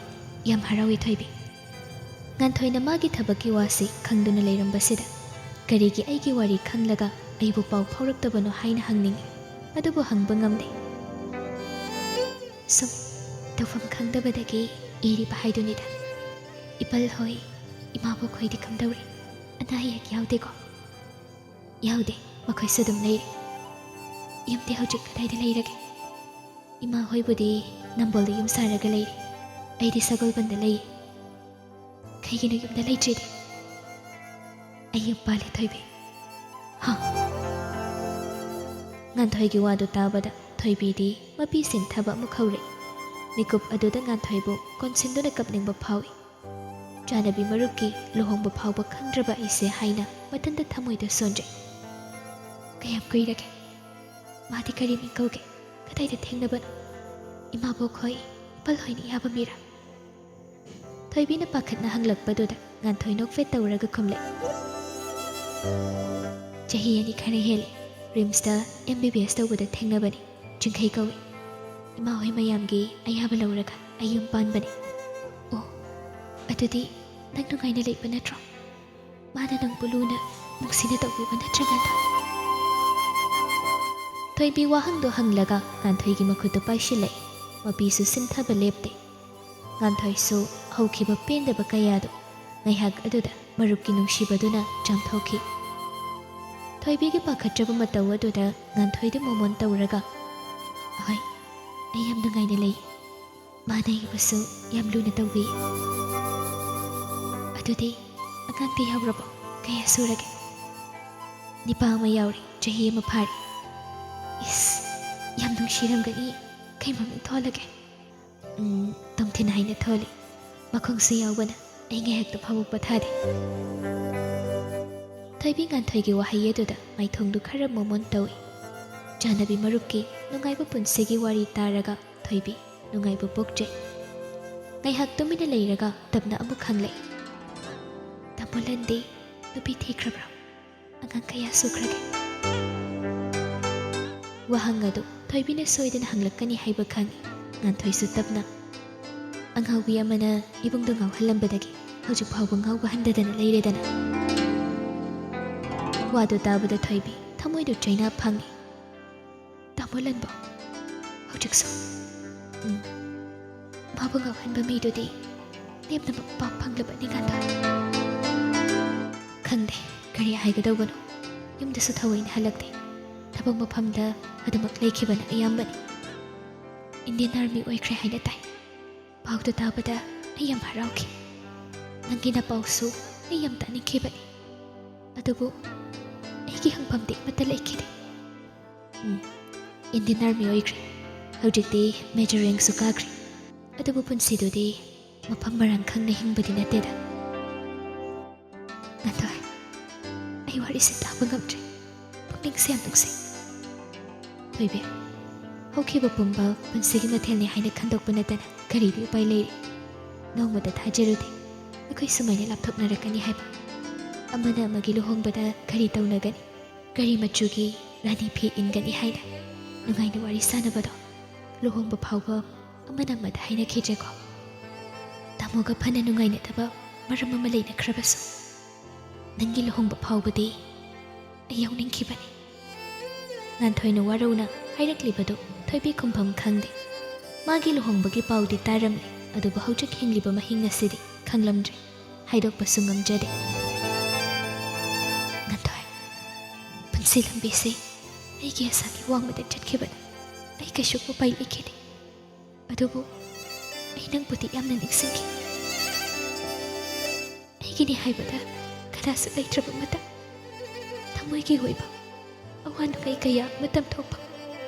ꯌꯥꯝ ꯍꯔꯥꯎꯏ ꯊꯣꯏꯕꯤ"꯫ ꯉꯥꯟꯊꯣꯏꯅ ꯃꯥꯒꯤ ꯊꯕꯛꯀꯤ ꯋꯥꯁꯤ ꯈꯪꯗꯨꯅ ꯂꯩꯔꯝꯕꯁꯤꯗ ꯀꯔꯤꯒꯤ ꯑꯩꯒꯤ ꯋꯥꯔꯤ ꯈꯪꯂꯒ ꯑꯩꯕꯨ ꯄꯥꯎ ꯐꯥꯎꯔꯛꯇꯕꯅꯣ ꯍꯥꯏꯅ ꯍꯪꯅꯤꯡꯏ, ꯑꯗꯨꯕꯨ ꯍꯪꯕ ꯉꯝꯗꯦ꯫ "ꯁꯨꯝ ꯇꯧꯐꯝ ꯈꯪꯗꯕꯗꯒꯤ ꯏꯔꯤꯕ ꯍꯥꯏꯗꯨꯅꯤꯗ꯫ ꯏꯄꯜ ꯍꯣꯏ, ꯏꯃꯥꯕꯣꯛ ꯍꯣꯏꯗꯤ ꯀꯝꯗꯧꯔꯤ? ꯑꯅꯥ ꯑꯌꯦꯛ ꯌꯥꯎꯗꯦꯀꯣ?" "ꯌꯥꯎꯗꯦ, ꯃꯈꯣꯏꯁꯨ ꯑꯗꯨꯝ ꯂꯩꯔꯤ"꯫ "ꯌꯨꯝꯗꯤ ꯍꯧꯖꯤꯛ ꯀꯗꯥꯏꯗ ꯂꯩꯔꯒꯦ?" "ꯏꯃꯥ ꯍꯣꯏꯕꯨꯗꯤ ꯅꯝꯕꯣꯜꯗ ꯌꯨꯝ ꯁꯥꯔꯒ ꯂꯩꯔꯤ꯫ ꯑꯩꯗꯤ ꯁꯒꯣꯜꯕꯟꯗ ꯂꯩ"꯫ "ꯀꯩꯒꯤꯅꯣ ꯌꯨꯝꯗ ꯂꯩꯇ꯭ꯔꯤꯗꯤ?" "ꯑꯩ ꯌꯨꯝ ꯄꯥꯜꯂꯦ ꯊꯣꯏꯕꯤ"꯫ "ꯍꯥ?" ꯉꯥꯟꯊꯣꯏꯒꯤ ꯋꯥꯗꯨ ꯇꯥꯕꯗ ꯊꯣꯏꯕꯤꯗꯤ ꯃꯄꯤ ꯁꯤꯟꯊꯕ ꯑꯃꯨꯛ ꯍꯧꯔꯛꯏ꯫ ꯃꯤꯀꯨꯞ ꯑꯗꯨꯗ ꯉꯥꯟꯊꯣꯏꯕꯨ ꯀꯣꯟꯁꯤꯟꯗꯨꯅ ꯀꯞꯅꯤꯡꯕ ꯐꯥꯎꯏ꯫ ꯆꯥꯅꯕꯤ ꯃꯔꯨꯞꯀꯤ ꯂꯨꯍꯣꯡꯕ ꯐꯥꯎꯕ ꯈꯪꯗ꯭ꯔꯕ ꯑꯩꯁꯦ ꯍꯥꯏꯅ ꯃꯊꯟꯇ ꯊꯃꯣꯏꯗ ꯁꯣꯟꯖꯩ꯫ "ꯀꯌꯥꯝ ꯀꯨꯏꯔꯒꯦ? ꯃꯥꯗꯤ ꯀꯔꯤ ꯃꯤꯡ ꯀꯧꯒꯦ? ꯀꯗꯥꯏꯗ ꯊꯦꯡꯅꯕꯅꯣ? ꯏꯃꯥꯕꯣꯛ ꯍꯣꯏ, ꯏꯄꯜ ꯍꯣꯏꯅ ꯌꯥꯕ ꯃꯤꯔꯥ?" ꯊꯣꯏꯕꯤꯅ ꯄꯥꯈꯠꯅ ꯍꯪꯂꯛꯄꯗꯨꯗ ꯉꯥꯟꯊꯣꯏ ꯅꯣꯛꯐꯦꯠ ꯇꯧꯔꯒ ꯈꯨꯝꯂꯛꯏ: "ꯆꯍꯤ 2 ꯈꯔ ꯍꯦꯜꯂꯦ, ꯔꯤꯝꯁꯇ MBBS ꯇꯧꯕꯗ ꯊꯦꯡꯅꯕꯅꯤ꯫ ꯆꯤꯡꯈꯩ ꯀꯧꯏ꯫ ꯏꯃꯥ ꯍꯣꯏ ꯃꯌꯥꯝꯒꯤ ꯑꯌꯥꯕ ꯂꯧꯔꯒ ꯑꯩ ꯌꯨꯝ ꯄꯥꯟꯕꯅꯤ"꯫ "ꯑꯣ, ꯑꯗꯨꯗꯤ ꯅꯪ ꯅꯨꯡꯉꯥꯏꯅ ꯂꯩꯕ ꯅꯠꯇ꯭ꯔꯣ? ꯃꯥꯅ ꯅꯪꯕු ꯂꯨꯅ ꯅꯨꯡꯁꯤꯅ ꯇꯧꯕꯤꯕ ꯅꯠꯇ꯭ꯔ ꯉꯥꯟꯊꯣꯏ?" ꯊꯣꯏꯕꯤ ꯋꯥꯍꯪꯗꯨ ꯍꯪꯂꯒ ꯉꯥꯟꯊꯣꯏꯒꯤ ꯃꯈꯨꯠꯇꯨ ꯄꯥꯏꯁꯤꯜꯂꯛꯏ꯫ ꯃꯄꯤꯁꯨ ꯁꯤꯟꯊꯕ ꯂꯦꯞꯇꯦ꯫ ꯉꯥꯟꯊꯣꯏꯁꯨ ꯍꯧꯈꯤꯕ ꯄꯦꯟꯗꯕ ꯀꯌꯥꯗꯨ ꯉꯥꯏꯍꯥꯛ ꯑꯗꯨꯗ ꯃꯔꯨꯞꯀꯤ ꯅꯨꯡꯁꯤꯕꯗꯨꯅ ꯆꯥꯝꯊꯣꯛꯈꯤ꯫ ꯊꯣꯏꯕꯤꯒꯤ ꯄꯥꯈꯠꯆꯕ ꯃꯇꯧ ꯑꯗꯨꯗ ꯉꯥꯟꯊꯣꯏꯗꯨ ꯃꯣꯃꯣꯟ ꯇꯧꯔꯒ "ꯑꯍꯣꯏ, ꯑꯩ ꯌꯥꯝ ꯅꯨꯡꯉꯥꯏꯅ ꯂꯩ꯫ ꯃꯥꯅ ꯑꯩꯕꯨꯁꯨ ꯌꯥꯝ ꯂꯨꯅ ꯇꯧꯕꯤ"꯫ "ꯑꯗꯨꯗꯤ ꯑꯉꯥꯡꯗꯤ ꯌꯥꯎꯔꯕꯣ? ꯀꯌꯥ ꯁꯨꯔꯒꯦ?" "ꯅꯤꯄꯥ ꯑꯃ ꯌꯥꯎꯔꯤ, ꯆꯍꯤ 1 ꯐꯥꯔꯤ"꯫ "ꯏꯁ, ꯌꯥꯝ ꯅꯨꯡꯁꯤꯔꯝꯒꯅꯤ꯫ ꯀꯩ ꯃꯃꯤꯡ ꯊꯣꯜꯂꯒꯦ?" "ꯇꯣꯝꯊꯤꯟ ꯍꯥꯏꯅ ꯊꯣꯜꯂꯤ꯫ ꯃꯈꯣꯡꯁꯨ ꯌꯥꯎꯕꯅ ꯑꯩ ꯉꯥꯏꯍꯥꯛꯇ ꯐꯥꯎꯕ ꯄꯣꯊꯥꯗꯦ"꯫ ꯊꯣꯏꯕꯤ ꯉꯥꯟꯊꯣꯏꯒꯤ ꯋꯥꯍꯩ ꯑꯗꯨꯗ ꯃꯥꯏꯊꯣꯡꯗꯨ ꯈꯔ ꯃꯣꯃꯣꯟ ꯇꯧꯏ꯫ ꯆꯥꯅꯕꯤ ꯃꯔꯨꯞꯀꯤ ꯅꯨꯡꯉꯥꯏꯕ ꯄꯨꯟꯁꯤꯒꯤ ꯋꯥꯔꯤ ꯇꯥꯔꯒ ꯊꯣꯏꯕꯤ ꯅꯨꯡꯉꯥꯏꯕ ꯄꯣꯛꯆꯩ꯫ ꯉꯥꯏꯍꯥꯛ ꯇꯨꯃꯤꯟꯅ ꯂꯩꯔꯒ ꯇꯞꯅ ꯑꯃꯨꯛ ꯍꯪꯂꯛꯏ: "ꯇꯥꯃꯣꯂꯟꯗꯤ ꯅꯨꯄꯤ ꯊꯤꯈ꯭ꯔꯕ꯭ꯔꯣ? ꯑꯉꯥꯡ ꯀꯌꯥ ꯁꯨꯈ꯭ꯔꯒꯦ?" ꯋꯥꯍꯪ ꯑꯗꯨ ꯊꯣꯏꯕꯤꯅ ꯁꯣꯏꯗꯅ ꯍꯪꯂꯛꯀꯅꯤ ꯍꯥꯏꯕ ꯈꯪꯏ꯫ ꯉꯥꯟꯊꯣꯏꯁꯨ ꯇꯞꯅ ꯑꯉꯥꯎꯕꯤ ꯑꯃꯅ ꯏꯕꯨꯡꯗꯣ ꯉꯥꯎꯍꯜꯂꯝꯕꯗꯒꯤ ꯍꯧꯖꯤꯛ ꯐꯥꯎꯕ ꯉꯥꯎꯕ ꯍꯟꯗꯗꯅ ꯂꯩꯔꯦꯗꯅ꯫ ꯋꯥꯗꯨ ꯇꯥꯕꯗ ꯊꯣꯏꯕꯤ ꯊꯃꯣꯏꯗꯨ ꯆꯩꯅꯥ ꯐꯪꯉꯤ꯫ ꯇꯥꯃꯣ ꯂꯟꯕ ꯍꯧꯖꯤꯛꯁꯨ ꯃꯥꯕꯨ ꯉꯥꯎꯍꯟꯕ ꯃꯤꯗꯨꯗꯤ ꯂꯦꯞꯅꯕ ꯄꯥꯞ ꯐꯪꯂꯕꯅꯤ ꯉꯥꯟꯊꯣꯏ꯫ ꯈꯪꯗꯦ ꯀꯔꯤ ꯍꯥꯏꯒꯗꯧꯕꯅꯣ, ꯌꯨꯝꯗꯁꯨ ꯊꯑꯣꯏꯅ ꯍꯜꯂꯛꯇꯦ, ꯊꯕꯛ ꯃꯐꯝꯗ ꯑꯗꯨꯃꯛ ꯂꯩꯈꯤꯕꯅ ꯑꯌꯥꯝꯕꯅꯤ꯫ ꯏꯟꯗꯤꯌꯟ ꯑꯥꯔꯃꯤ ꯑꯣꯏꯈ꯭ꯔꯦ ꯍꯥꯏꯅ ꯇꯥꯏ꯫ ꯄꯥꯎꯗꯨ ꯇꯥꯕꯗ ꯑꯩ ꯌꯥꯝ ꯍꯔꯥꯎꯈꯤ꯫ ꯅꯪꯒꯤ ꯅꯄꯥꯎꯁꯨ ꯑꯩ ꯌꯥꯝ ꯇꯥꯅꯤꯡꯈꯤꯕꯅꯤ, ꯑꯗꯨꯕꯨ ꯑꯩꯒꯤ ꯍꯪꯐꯝꯗꯤ ꯑꯃꯠꯇ ꯂꯩꯈꯤꯗꯦ꯫ ꯏꯟꯗꯤꯌꯟ ꯑꯥꯔꯃꯤ ꯑꯣꯏꯈ꯭ꯔꯦ, ꯍꯧꯖꯤꯛꯇꯤ ꯃꯦꯖꯔ ꯔꯦꯡꯛꯁꯨ ꯀꯥꯈ꯭ꯔꯦ, ꯑꯗꯨꯕꯨ ꯄꯨꯟꯁꯤꯗꯨꯗꯤ ꯃꯐꯝ ꯃꯔꯥꯡ ꯈꯪꯅ ꯍꯤꯡꯕꯗꯤ ꯅꯠꯇꯦꯗ꯫ ꯉꯥꯟꯊꯣꯏ, ꯑꯩ ꯋꯥꯔꯤꯁꯦ ꯇꯥꯕ ꯉꯝꯗ꯭ꯔꯦ, ꯄꯨꯛꯅꯤꯡꯁꯦ ꯌꯥꯝ ꯅꯨꯡꯁꯤ꯫ ꯊꯣꯏꯕꯤ, ꯍꯧꯈꯤꯕ ꯄꯨꯝꯕ ꯄꯨꯟꯁꯤꯒꯤ ꯃꯊꯦꯜꯅꯤ ꯍꯥꯏꯅ ꯈꯟꯗꯣꯛꯄ ꯅꯠꯇꯅ ꯀꯔꯤꯗꯤ ꯎꯄꯥꯏ ꯂꯩꯔꯤ? ꯅꯣꯡꯃꯗ ꯊꯥꯖꯔꯨꯗꯦ ꯑꯩꯈꯣꯏ ꯁꯨꯃꯥꯏꯅ ꯂꯥꯞꯊꯣꯛꯅꯔꯛꯀꯅꯤ ꯍꯥꯏꯕ꯫ ꯑꯃꯅ ꯑꯃꯒꯤ ꯂꯨꯍꯣꯡꯕꯗ ꯀꯔꯤ ꯇꯧꯅꯒꯅꯤ, ꯀꯔꯤ ꯃꯆꯨꯒꯤ ꯔꯥꯅꯤ ꯐꯤ ꯏꯟꯒꯅꯤ ꯍꯥꯏꯅ ꯅꯨꯡꯉꯥꯏꯅ ꯋꯥꯔꯤ ꯁꯥꯟꯅꯕꯗꯣ ꯂꯨꯍꯣꯡꯕ ꯐꯥꯎꯕ ꯑꯃꯅ ꯑꯃꯗ ꯍꯥꯏꯅꯈꯤꯗ꯭ꯔꯦꯀꯣ꯫ ꯇꯥꯃꯣꯒ ꯐꯅ ꯅꯨꯡꯉꯥꯏꯅꯗꯕ ꯃꯔꯝ ꯑꯃ ꯂꯩꯅꯈ꯭ꯔꯕꯁꯨ ꯅꯪꯒꯤ ꯂꯨꯍꯣꯡꯕ ꯐꯥꯎꯕꯗꯤ ꯑꯩ ꯌꯥꯎꯅꯤꯡꯈꯤꯕꯅꯤ꯫ ꯉꯥꯟꯊꯣꯏꯅ ꯋꯥꯔꯧꯅ ꯍꯥꯏꯔꯛꯂꯤꯕꯗꯨ ꯊꯣꯏꯕꯤ ꯈꯨꯝꯐꯝ ꯈꯪꯗꯦ꯫ ꯃꯥꯒꯤ ꯂꯨꯍꯣꯡꯕꯒꯤ ꯄꯥꯎꯗꯤ ꯇꯥꯔꯝꯂꯦ, ꯑꯗꯨꯕꯨ ꯍꯧꯖꯤꯛ ꯍꯤꯡꯂꯤꯕ ꯃꯍꯤꯡ ꯑꯁꯤꯗꯤ ꯈꯪꯂꯝꯗ꯭ꯔꯦ, ꯍꯥꯏꯗꯣꯛꯄꯁꯨ ꯉꯝꯖꯗꯦ꯫ ꯉꯥꯟꯊꯣꯏ, ꯄꯨꯟꯁꯤ ꯂꯝꯕꯤꯁꯦ ꯑꯩꯒꯤ ꯑꯁꯥꯒꯤ ꯋꯥꯡꯃꯗ ꯆꯠꯈꯤꯕꯗ ꯑꯩ ꯀꯩꯁꯨ ꯎꯄꯥꯏ ꯂꯩꯈꯤꯗꯦ, ꯑꯗꯨꯕꯨ ꯑꯩ ꯅꯪꯕꯨꯗꯤ ꯌꯥꯝꯅ ꯅꯤꯡꯁꯤꯡꯈꯤ꯫ ꯑꯩꯒꯤꯅꯤ ꯍꯥꯏꯕꯗ ꯀꯅꯥꯁꯨ ꯂꯩꯇ꯭ꯔꯕ ꯃꯇꯝ, ꯊꯃꯣꯏꯒꯤ ꯑꯣꯏꯕ ꯑꯋꯥ ꯅꯨꯡꯉꯥꯏ ꯀꯌꯥ ꯑꯃ ꯇꯝꯊꯣꯛꯐꯝ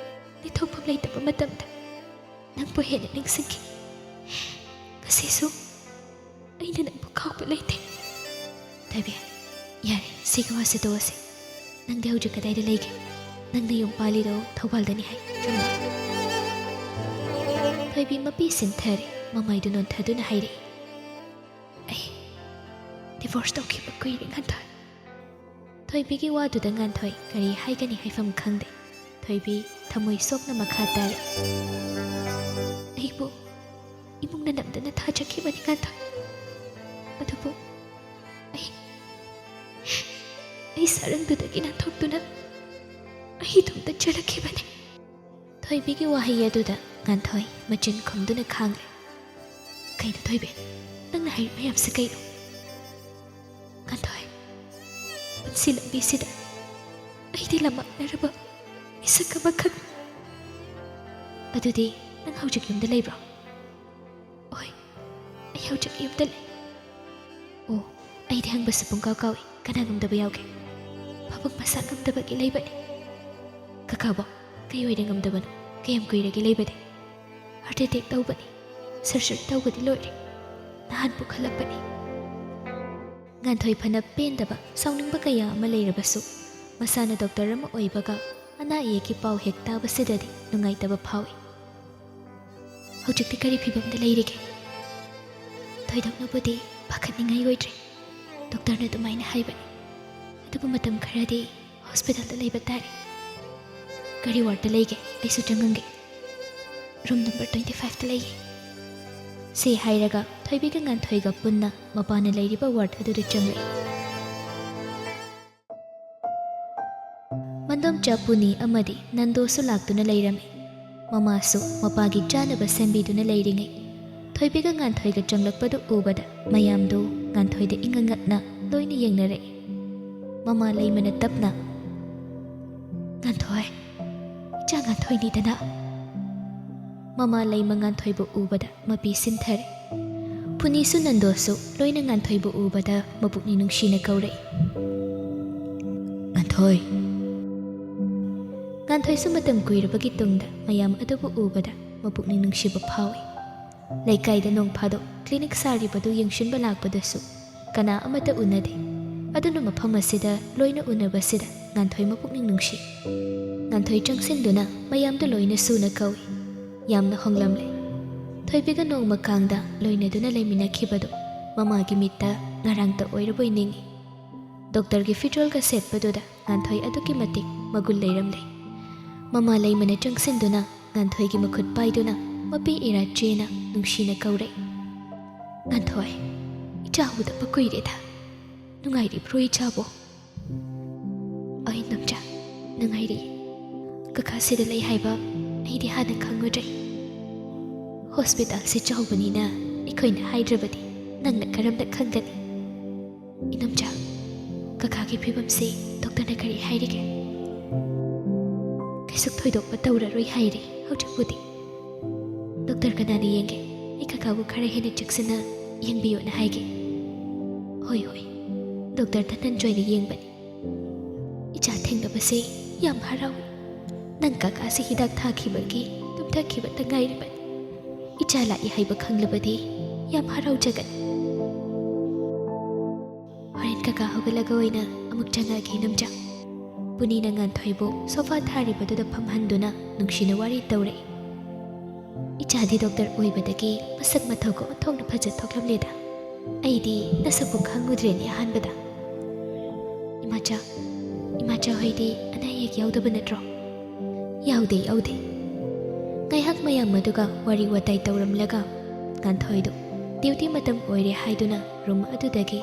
ꯂꯤꯊꯣꯛꯐꯝ ꯂꯩꯇꯕ ꯃꯇꯝꯗ ꯅꯪꯕꯨ ꯍꯦꯟꯅ ꯅꯤꯡꯁꯤꯡꯈꯤ꯫ ꯉꯁꯤꯁꯨ ꯑꯩꯅ ꯅꯪꯕꯨ ꯀꯥꯎꯕ ꯂꯩꯇꯦ꯫ ꯊꯣꯏꯕꯤ, ꯌꯥꯔꯦ, ꯁꯤꯒꯤ ꯋꯥꯁꯦ ꯇꯣꯛꯑꯁꯤ꯫ ꯅꯪꯗꯤ ꯍꯧꯖꯤꯛ ꯀꯗꯥꯏꯗ ꯂꯩꯒꯦ? ꯅꯪꯅ ꯌꯨꯝ ꯄꯥꯜꯂꯤꯗꯣ ꯊꯧꯕꯥꯜꯗꯅꯤ ꯍꯥꯏ, ꯆꯨꯝꯕ꯭ꯔꯥ? ꯊꯣꯏꯕꯤ ꯃꯄꯤ ꯁꯤꯟꯊꯔꯦ, ꯃꯃꯥꯏꯗꯨ ꯅꯣꯟꯊꯗꯨꯅ ꯍꯥꯏꯔꯛꯏ, ꯑꯩ ꯗꯤꯚꯣꯔꯁ ꯇꯧꯈꯤꯕ ꯀꯨꯏꯔꯦ ꯉꯥꯟꯊꯣꯏ꯫ ꯊꯣꯏꯕꯤꯒꯤ ꯋꯥꯗꯨꯗ ꯉꯥꯟꯊꯣꯏ ꯀꯔꯤ ꯍꯥꯏꯒꯅꯤ ꯍꯥꯏꯐꯝ ꯈꯪꯗꯦ꯫ ꯊꯣꯏꯕꯤ ꯊꯃꯣꯏ ꯁꯣꯛꯅ ꯃꯈꯥ ꯇꯥꯔꯦ, ꯑꯩꯕꯨ ꯏꯃꯨꯡꯅ ꯅꯝꯗꯅ ꯊꯥꯖꯈꯤꯕꯅꯤ ꯉꯥꯟꯊꯣꯏ, ꯑꯗꯨꯕꯨ ꯑꯩ ꯁꯔꯪꯗꯨꯗꯒꯤ ꯅꯥꯟꯊꯣꯛꯇꯨꯅ ꯑꯩ ꯏꯇꯣꯝꯇ ꯆꯠꯂꯛꯈꯤꯕꯅꯤ꯫ ꯊꯣꯏꯕꯤꯒꯤ ꯋꯥꯍꯩ ꯑꯗꯨꯗ ꯉꯥꯟꯊꯣꯏ ꯃꯆꯤꯟ ꯈꯨꯝꯗꯨꯅ ꯈꯥꯡꯂꯦ꯫ ꯀꯩꯅꯣ ꯊꯣꯏꯕꯤ, ꯅꯪꯅ ꯍꯥꯏꯔꯤ ꯃꯌꯥꯝꯁꯦ ꯀꯩꯅꯣ? ꯉꯥꯟꯊꯣꯏ, ꯄꯨꯟꯁꯤ ꯂꯝꯕꯤꯁꯤꯗ ꯑꯩꯗꯤ ꯂꯝꯃꯛꯅꯔꯕ ꯃꯤꯁꯛ ꯑꯃꯈꯛ꯫ ꯑꯗꯨꯗꯤ ꯅꯪ ꯍꯧꯖꯤꯛ ꯌꯨꯝꯗ ꯂꯩꯕ꯭ꯔꯣ? ꯍꯣꯏ, ꯑꯩ ꯍꯧꯖꯤꯛ ꯌꯨꯝꯗ ꯂꯩ꯫ ꯑꯣ, ꯑꯩꯗꯤ ꯍꯪꯕꯁꯨ ꯄꯨꯡꯀꯥꯎ ꯀꯥꯎꯏ, ꯀꯅꯥ ꯉꯝꯗꯕ ꯌꯥꯎꯒꯦ? ꯃꯕꯨꯛ ꯃꯁꯥ ꯉꯝꯗꯕꯒꯤ ꯂꯩꯕꯅꯤ꯫ ꯀꯀꯥꯕꯣ, ꯀꯩ ꯑꯣꯏꯅ ꯉꯝꯗꯕꯅꯣ? ꯀꯌꯥꯝ ꯀꯨꯏꯔꯒꯦ ꯂꯩꯕꯗꯤ? ꯍꯥꯔꯠ ꯑꯦꯇꯦꯛ ꯇꯧꯕꯅꯤ, ꯁꯔꯖꯔꯤ ꯇꯧꯕꯗꯤ ꯂꯣꯏꯔꯦ, ꯅꯍꯥꯟ ꯄꯨꯈꯠꯂꯛꯄꯅꯤ꯫ ꯉꯥꯟꯊꯣꯏ ꯐꯅ ꯄꯦꯟꯗꯕ ꯁꯥꯎꯅꯤꯡꯕ ꯀꯌꯥ ꯑꯃ ꯂꯩꯔꯕꯁꯨ ꯃꯁꯥꯅ ꯗꯣꯛꯇꯔ ꯑꯃ ꯑꯣꯏꯕꯒ ꯑꯅꯥ ꯑꯌꯦꯛꯀꯤ ꯄꯥꯎ ꯍꯦꯛ ꯇꯥꯕꯁꯤꯗꯗꯤ ꯅꯨꯡꯉꯥꯏꯇꯕ ꯐꯥꯎꯏ꯫ ꯍꯧꯖꯤꯛꯇꯤ ꯀꯔꯤ ꯐꯤꯕꯝꯗ ꯂꯩꯔꯤꯒꯦ? ꯊꯣꯏꯗꯣꯛꯅꯕꯨꯗꯤ ꯄꯥꯈꯠꯅꯤꯡꯉꯥꯏ ꯑꯣꯏꯗ꯭ꯔꯤ, ꯗꯣꯛꯇꯔꯅ ꯑꯗꯨꯃꯥꯏꯅ ꯍꯥꯏꯕꯅꯤ, ꯑꯗꯨꯕꯨ ꯃꯇꯝ ꯈꯔꯗꯤ ꯍꯣꯁꯄꯤꯇꯥꯜꯗ ꯂꯩꯕ ꯇꯥꯔꯦ꯫ ꯀꯔꯤ ꯋꯥꯔꯗꯇ ꯂꯩꯒꯦ? ꯑꯩꯁꯨ ꯆꯪꯉꯝꯒꯦ꯫ ꯔꯨꯝ ꯅꯝꯕꯔ 25ꯇ ꯂꯩꯌꯦ꯫ ꯁꯤ ꯍꯥꯏꯔꯒ ꯊꯣꯏꯕꯤꯒ ꯉꯥꯟꯊꯣꯏꯒ ꯄꯨꯟꯅ ꯃꯄꯥꯅ ꯂꯩꯔꯤꯕ ꯋꯥꯔꯗ ꯑꯗꯨꯗ ꯆꯪꯂꯛꯏ꯫ ꯃꯟꯗꯣꯝꯆꯥ ꯄꯨꯅꯤ ꯑꯃꯗꯤ ꯅꯟꯗꯣꯁꯨ ꯂꯥꯛꯇꯨꯅ ꯂꯩꯔꯝꯃꯤ꯫ ꯃꯃꯥꯁꯨ ꯃꯄꯥꯒꯤ ꯆꯥꯅꯕ ꯁꯦꯝꯕꯤꯗꯨꯅ ꯂꯩꯔꯤꯉꯩ ꯊꯣꯏꯕꯤꯒ ꯉꯥꯟꯊꯣꯏꯒ ꯆꯪꯂꯛꯄꯗꯨ ꯎꯕꯗ ꯃꯌꯥꯝꯗꯨ ꯉꯥꯟꯊꯣꯏꯗ ꯏꯪꯉꯉꯛꯅ ꯂꯣꯏꯅ ꯌꯦꯡꯅꯔꯛꯏ꯫ ꯃꯃꯥ ꯂꯩꯃꯅ ꯇꯞꯅ, ꯉꯥꯟꯊꯣꯏ, ꯏꯆꯥ ꯉꯥꯟꯊꯣꯏꯅꯤꯗꯅ꯫ ꯃꯃꯥ ꯂꯩꯃ ꯉꯥꯟꯊꯣꯏꯕꯨ ꯎꯕꯗ ꯃꯄꯤ ꯁꯤꯟꯊꯔꯦ꯫ ꯄꯨꯅꯤꯁꯨ ꯅꯟꯗꯣꯁꯨ ꯂꯣꯏꯅ ꯉꯥꯟꯊꯣꯏꯕꯨ ꯎꯕꯗ ꯃꯄꯨꯛꯅꯤꯡ ꯅꯨꯡꯁꯤꯅ ꯀꯧꯔꯛꯏ, ꯉꯥꯟꯊꯣꯏ꯫ ꯉꯥꯟꯊꯣꯏꯁꯨ ꯃꯇꯝ ꯀꯨꯏꯔꯕꯒꯤ ꯇꯨꯡꯗ ꯃꯌꯥꯝ ꯑꯗꯨꯕꯨ ꯎꯕꯗ ꯃꯄꯨꯛꯅꯤꯡ ꯅꯨꯡꯁꯤꯕ ꯐꯥꯎꯏ꯫ ꯂꯩꯀꯥꯏꯗ ꯅꯣꯡ ꯐꯥꯗꯣꯛ ꯀ꯭ꯂꯤꯅꯤꯛ ꯁꯥꯔꯤꯕꯗꯨ ꯌꯦꯡꯁꯤꯟꯕ ꯂꯥꯛꯄꯗꯁꯨ ꯀꯅꯥ ꯑꯃꯠꯇ ꯎꯅꯗꯦ, ꯑꯗꯨꯅ ꯃꯐꯝ ꯑꯁꯤꯗ ꯂꯣꯏꯅ ꯎꯅꯕꯁꯤꯗ ꯉꯥꯟꯊꯣꯏ ꯃꯄꯨꯛꯅꯤꯡ ꯅꯨꯡꯁꯤ꯫ ꯉꯥꯟꯊꯣꯏ ꯆꯪꯁꯤꯟꯗꯨꯅ ꯃꯌꯥꯝꯗꯨ ꯂꯣꯏꯅ ꯁꯨꯅ ꯀꯧꯏ, ꯌꯥꯝꯅ ꯍꯣꯡꯂꯝꯂꯦ꯫ ꯊꯣꯏꯕꯤꯒ ꯅꯣꯡꯃ ꯀꯥꯡꯗ ꯂꯣꯏꯅꯗꯨꯅ ꯂꯩꯃꯤꯟꯅꯈꯤꯕꯗꯨ ꯃꯃꯥꯒꯤ ꯃꯤꯠꯇ ꯉꯔꯥꯡꯇ ꯑꯣꯏꯔꯕꯣꯏ ꯅꯤꯡꯏ꯫ ꯗꯣꯛꯇꯔꯒꯤ ꯐꯤꯖꯣꯜꯒ ꯁꯦꯠꯄꯗꯨꯗ ꯉꯥꯟꯊꯣꯏ ꯑꯗꯨꯛꯀꯤ ꯃꯇꯤꯛ ꯃꯒꯨꯟ ꯂꯩꯔꯝꯂꯦ꯫ ꯃꯃꯥ ꯂꯩꯃꯅ ꯆꯪꯁꯤꯟꯗꯨꯅ ꯉꯥꯟꯊꯣꯏꯒꯤ ꯃꯈꯨꯠ ꯄꯥꯏꯗꯨꯅ ꯃꯄꯤ ꯏꯔꯥꯆꯦꯅ ꯅꯨꯡꯁꯤꯅ ꯀꯧꯔꯦ꯫ ꯉꯥꯟꯊꯣꯏ, ꯏꯆꯥ ꯎꯗꯕ ꯀꯨꯏꯔꯦꯗ, ꯅꯨꯡꯉꯥꯏꯔꯤꯕ꯭ꯔꯣ ꯏꯆꯥꯕꯣ? ꯑꯩ ꯅꯝꯆꯥ ꯅꯨꯡꯉꯥꯏꯔꯤ꯫ ꯀꯀꯥ ꯁꯤꯗ ꯂꯩ ꯍꯥꯏꯕ ꯑꯩꯗꯤ ꯍꯥꯟꯅ ꯈꯪꯉꯨꯗ꯭ꯔꯦ꯫ ꯍꯣꯁꯄꯤꯇꯥꯜꯁꯦ ꯆꯥꯎꯕꯅꯤꯅ ꯑꯩꯈꯣꯏꯅ ꯍꯥꯏꯗ꯭ꯔꯕꯗꯤ ꯅꯪꯅ ꯀꯔꯝꯅ ꯈꯪꯒꯅꯤ? ꯏꯅꯝꯆꯥ, ꯀꯀꯥꯒꯤ ꯐꯤꯕꯝꯁꯦ ꯗꯣꯛꯇꯔꯅ ꯀꯔꯤ ꯍꯥꯏꯔꯤꯒꯦ? ꯀꯩꯁꯨ ꯊꯣꯏꯗꯣꯛꯄ ꯇꯧꯔꯔꯣꯏ ꯍꯥꯏꯔꯤ ꯍꯧꯖꯤꯛꯄꯨꯗꯤ꯫ ꯗꯣꯛꯇꯔ ꯀꯅꯥꯅ ꯌꯦꯡꯒꯦ? ꯑꯩ ꯀꯀꯥꯕꯨ ꯈꯔ ꯍꯦꯟꯅ ꯆꯦꯛꯁꯤꯟꯅ ꯌꯦꯡꯕꯤꯌꯣꯅ ꯍꯥꯏꯒꯦ꯫ ꯍꯣꯏ ꯍꯣꯏ, ꯗꯣꯛꯇꯔ ꯙꯅꯟꯖꯣꯏꯅ ꯌꯦꯡꯕꯅꯤ꯫ ꯏꯆꯥ ꯊꯦꯡꯅꯕꯁꯦ ꯌꯥꯝ ꯍꯔꯥꯎꯏ꯫ ꯅꯪ ꯀꯀꯥꯁꯦ ꯍꯤꯗꯥꯛ ꯊꯥꯈꯤꯕꯒꯤ ꯇꯨꯝꯊꯈꯤꯕꯇ ꯉꯥꯏꯔꯤꯕꯅꯤ꯫ ꯏꯆꯥ ꯂꯥꯛꯏ ꯍꯥꯏꯕ ꯈꯪꯂꯕꯗꯤ ꯌꯥꯝ ꯍꯔꯥꯎꯖꯒꯅꯤ꯫ ꯍꯣꯔꯦꯟ ꯀꯀꯥ ꯍꯧꯒꯠꯂꯒ ꯑꯣꯏꯅ ꯑꯃꯨꯛ ꯆꯪꯉꯛꯑꯒꯦ ꯏꯅꯝꯆꯥ꯫ ꯄꯨꯅꯤꯅ ꯉꯥꯟꯊꯣꯏꯕꯨ ꯁꯣꯐꯥ ꯊꯥꯔꯤꯕꯗꯨꯗ ꯐꯝꯍꯟꯗꯨꯅ ꯅꯨꯡꯁꯤꯅ ꯋꯥꯔꯤ ꯇꯧꯔꯛꯏ꯫ ꯏꯆꯥꯗꯤ ꯗꯣꯛꯇꯔ ꯑꯣꯏꯕꯗꯒꯤ ꯃꯁꯛ ꯃꯊꯧꯒ ꯑꯣꯟꯊꯣꯛꯅ ꯐꯖꯊꯣꯛꯂꯝꯂꯦꯗ꯫ ꯑꯩꯗꯤ ꯅꯁꯛꯄꯨ ꯈꯪꯉꯨꯗ꯭ꯔꯦꯅꯦ ꯑꯍꯥꯟꯕꯗ꯫ ꯏꯃꯥꯆꯥ ꯍꯣꯏꯗꯤ ꯑꯅꯥ ꯑꯌꯦꯛ ꯌꯥꯎꯗꯕ ꯅꯠꯇ꯭ꯔꯣ? ꯌꯥꯎꯗꯦ ꯌꯥꯎꯗꯦ꯫ ꯉꯥꯏꯍꯥꯛ ꯃꯌꯥꯝ ꯑꯗꯨꯒ ꯋꯥꯔꯤ ꯋꯥꯇꯥꯏ ꯇꯧꯔꯝꯂꯒ ꯉꯥꯟꯊꯣꯏꯗꯨ ꯗ꯭ꯌꯨꯇꯤ ꯃꯇꯝ ꯑꯣꯏꯔꯦ ꯍꯥꯏꯗꯨꯅ ꯔꯨꯝ ꯑꯗꯨꯗꯒꯤ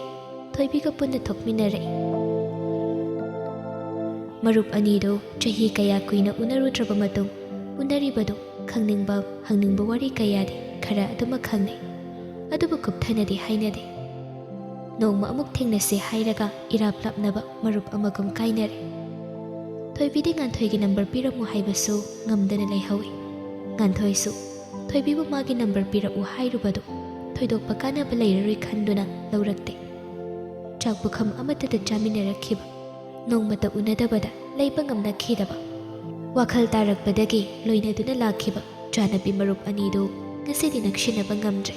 ꯊꯣꯏꯕꯤꯒ ꯄꯨꯟꯅ ꯊꯣꯛꯃꯤꯟꯅꯔꯛꯏ꯫ ꯃꯔꯨꯞ ꯑꯅꯤꯗꯨ ꯆꯍꯤ ꯀꯌా ꯀꯨꯏꯅ ꯎꯅꯔꯨꯗ꯭ꯔꯕ ꯃꯇꯨꯡ ꯎꯅꯔꯤꯕꯗꯨ ꯈꯪꯅꯤꯡꯕ ꯍꯪꯅꯤꯡꯕ ꯋꯥꯔꯤ ꯀꯌꯥꯗꯤ ꯈꯔ ꯑꯗꯨꯃꯛ ꯈꯪꯅꯩ, ꯑꯗꯨꯕꯨ ꯀꯨꯞꯊꯅꯗꯤ ꯍꯥꯏꯅꯗꯦ꯫ ꯅꯣꯡꯃ ꯑꯃꯨꯛ ꯊꯦꯡꯅꯁꯦ ꯍꯥꯏꯔꯒ ꯏꯔꯥꯞ ꯂꯥꯞꯅꯕ ꯃꯔꯨꯞ ꯑꯃꯒꯨꯝ ꯀꯥꯏꯅꯔꯦ꯫ ꯊꯣꯏꯕꯤꯗꯤ ꯉꯥꯟꯊꯣꯏꯒꯤ ꯅꯝꯕꯔ ꯄꯤꯔꯝꯃꯨ ꯍꯥꯏꯕꯁꯨ ꯉꯝꯗꯅ ꯂꯩꯍꯧꯏ꯫ ꯉꯥꯟꯊꯣꯏꯁꯨ ꯊꯣꯏꯕꯤꯕꯨ ꯃꯥꯒꯤ ꯅꯝꯕꯔ ꯄꯤꯔꯛꯎ ꯍꯥꯏꯔꯨꯕꯗꯨ ꯊꯣꯏꯗꯣꯛꯄ ꯀꯥꯟꯅꯕ ꯂꯩꯔꯔꯣꯏ ꯈꯟꯗꯨꯅ ꯂꯧꯔꯛꯇꯦ꯫ ꯆꯥꯛ ꯄꯨꯈꯝ ꯑꯃꯠꯇꯗ ꯆꯥꯃꯤꯟꯅꯔꯛꯈꯤꯕ, ꯅꯣꯡꯃꯇ ꯎꯅꯗꯕꯗ ꯂꯩꯕ ꯉꯝꯅꯈꯤꯗꯕ, ꯋꯥꯈꯜ ꯇꯥꯔꯛꯄꯗꯒꯤ ꯂꯣꯏꯅꯗꯨꯅ ꯂꯥꯛꯈꯤꯕ ꯆꯥꯅꯕꯤ ꯃꯔꯨꯞ ꯑꯅꯤꯗꯨ ꯉꯁꯤꯗꯤ ꯅꯛꯁꯤꯟꯅꯕ ꯉꯝꯗ꯭ꯔꯦ꯫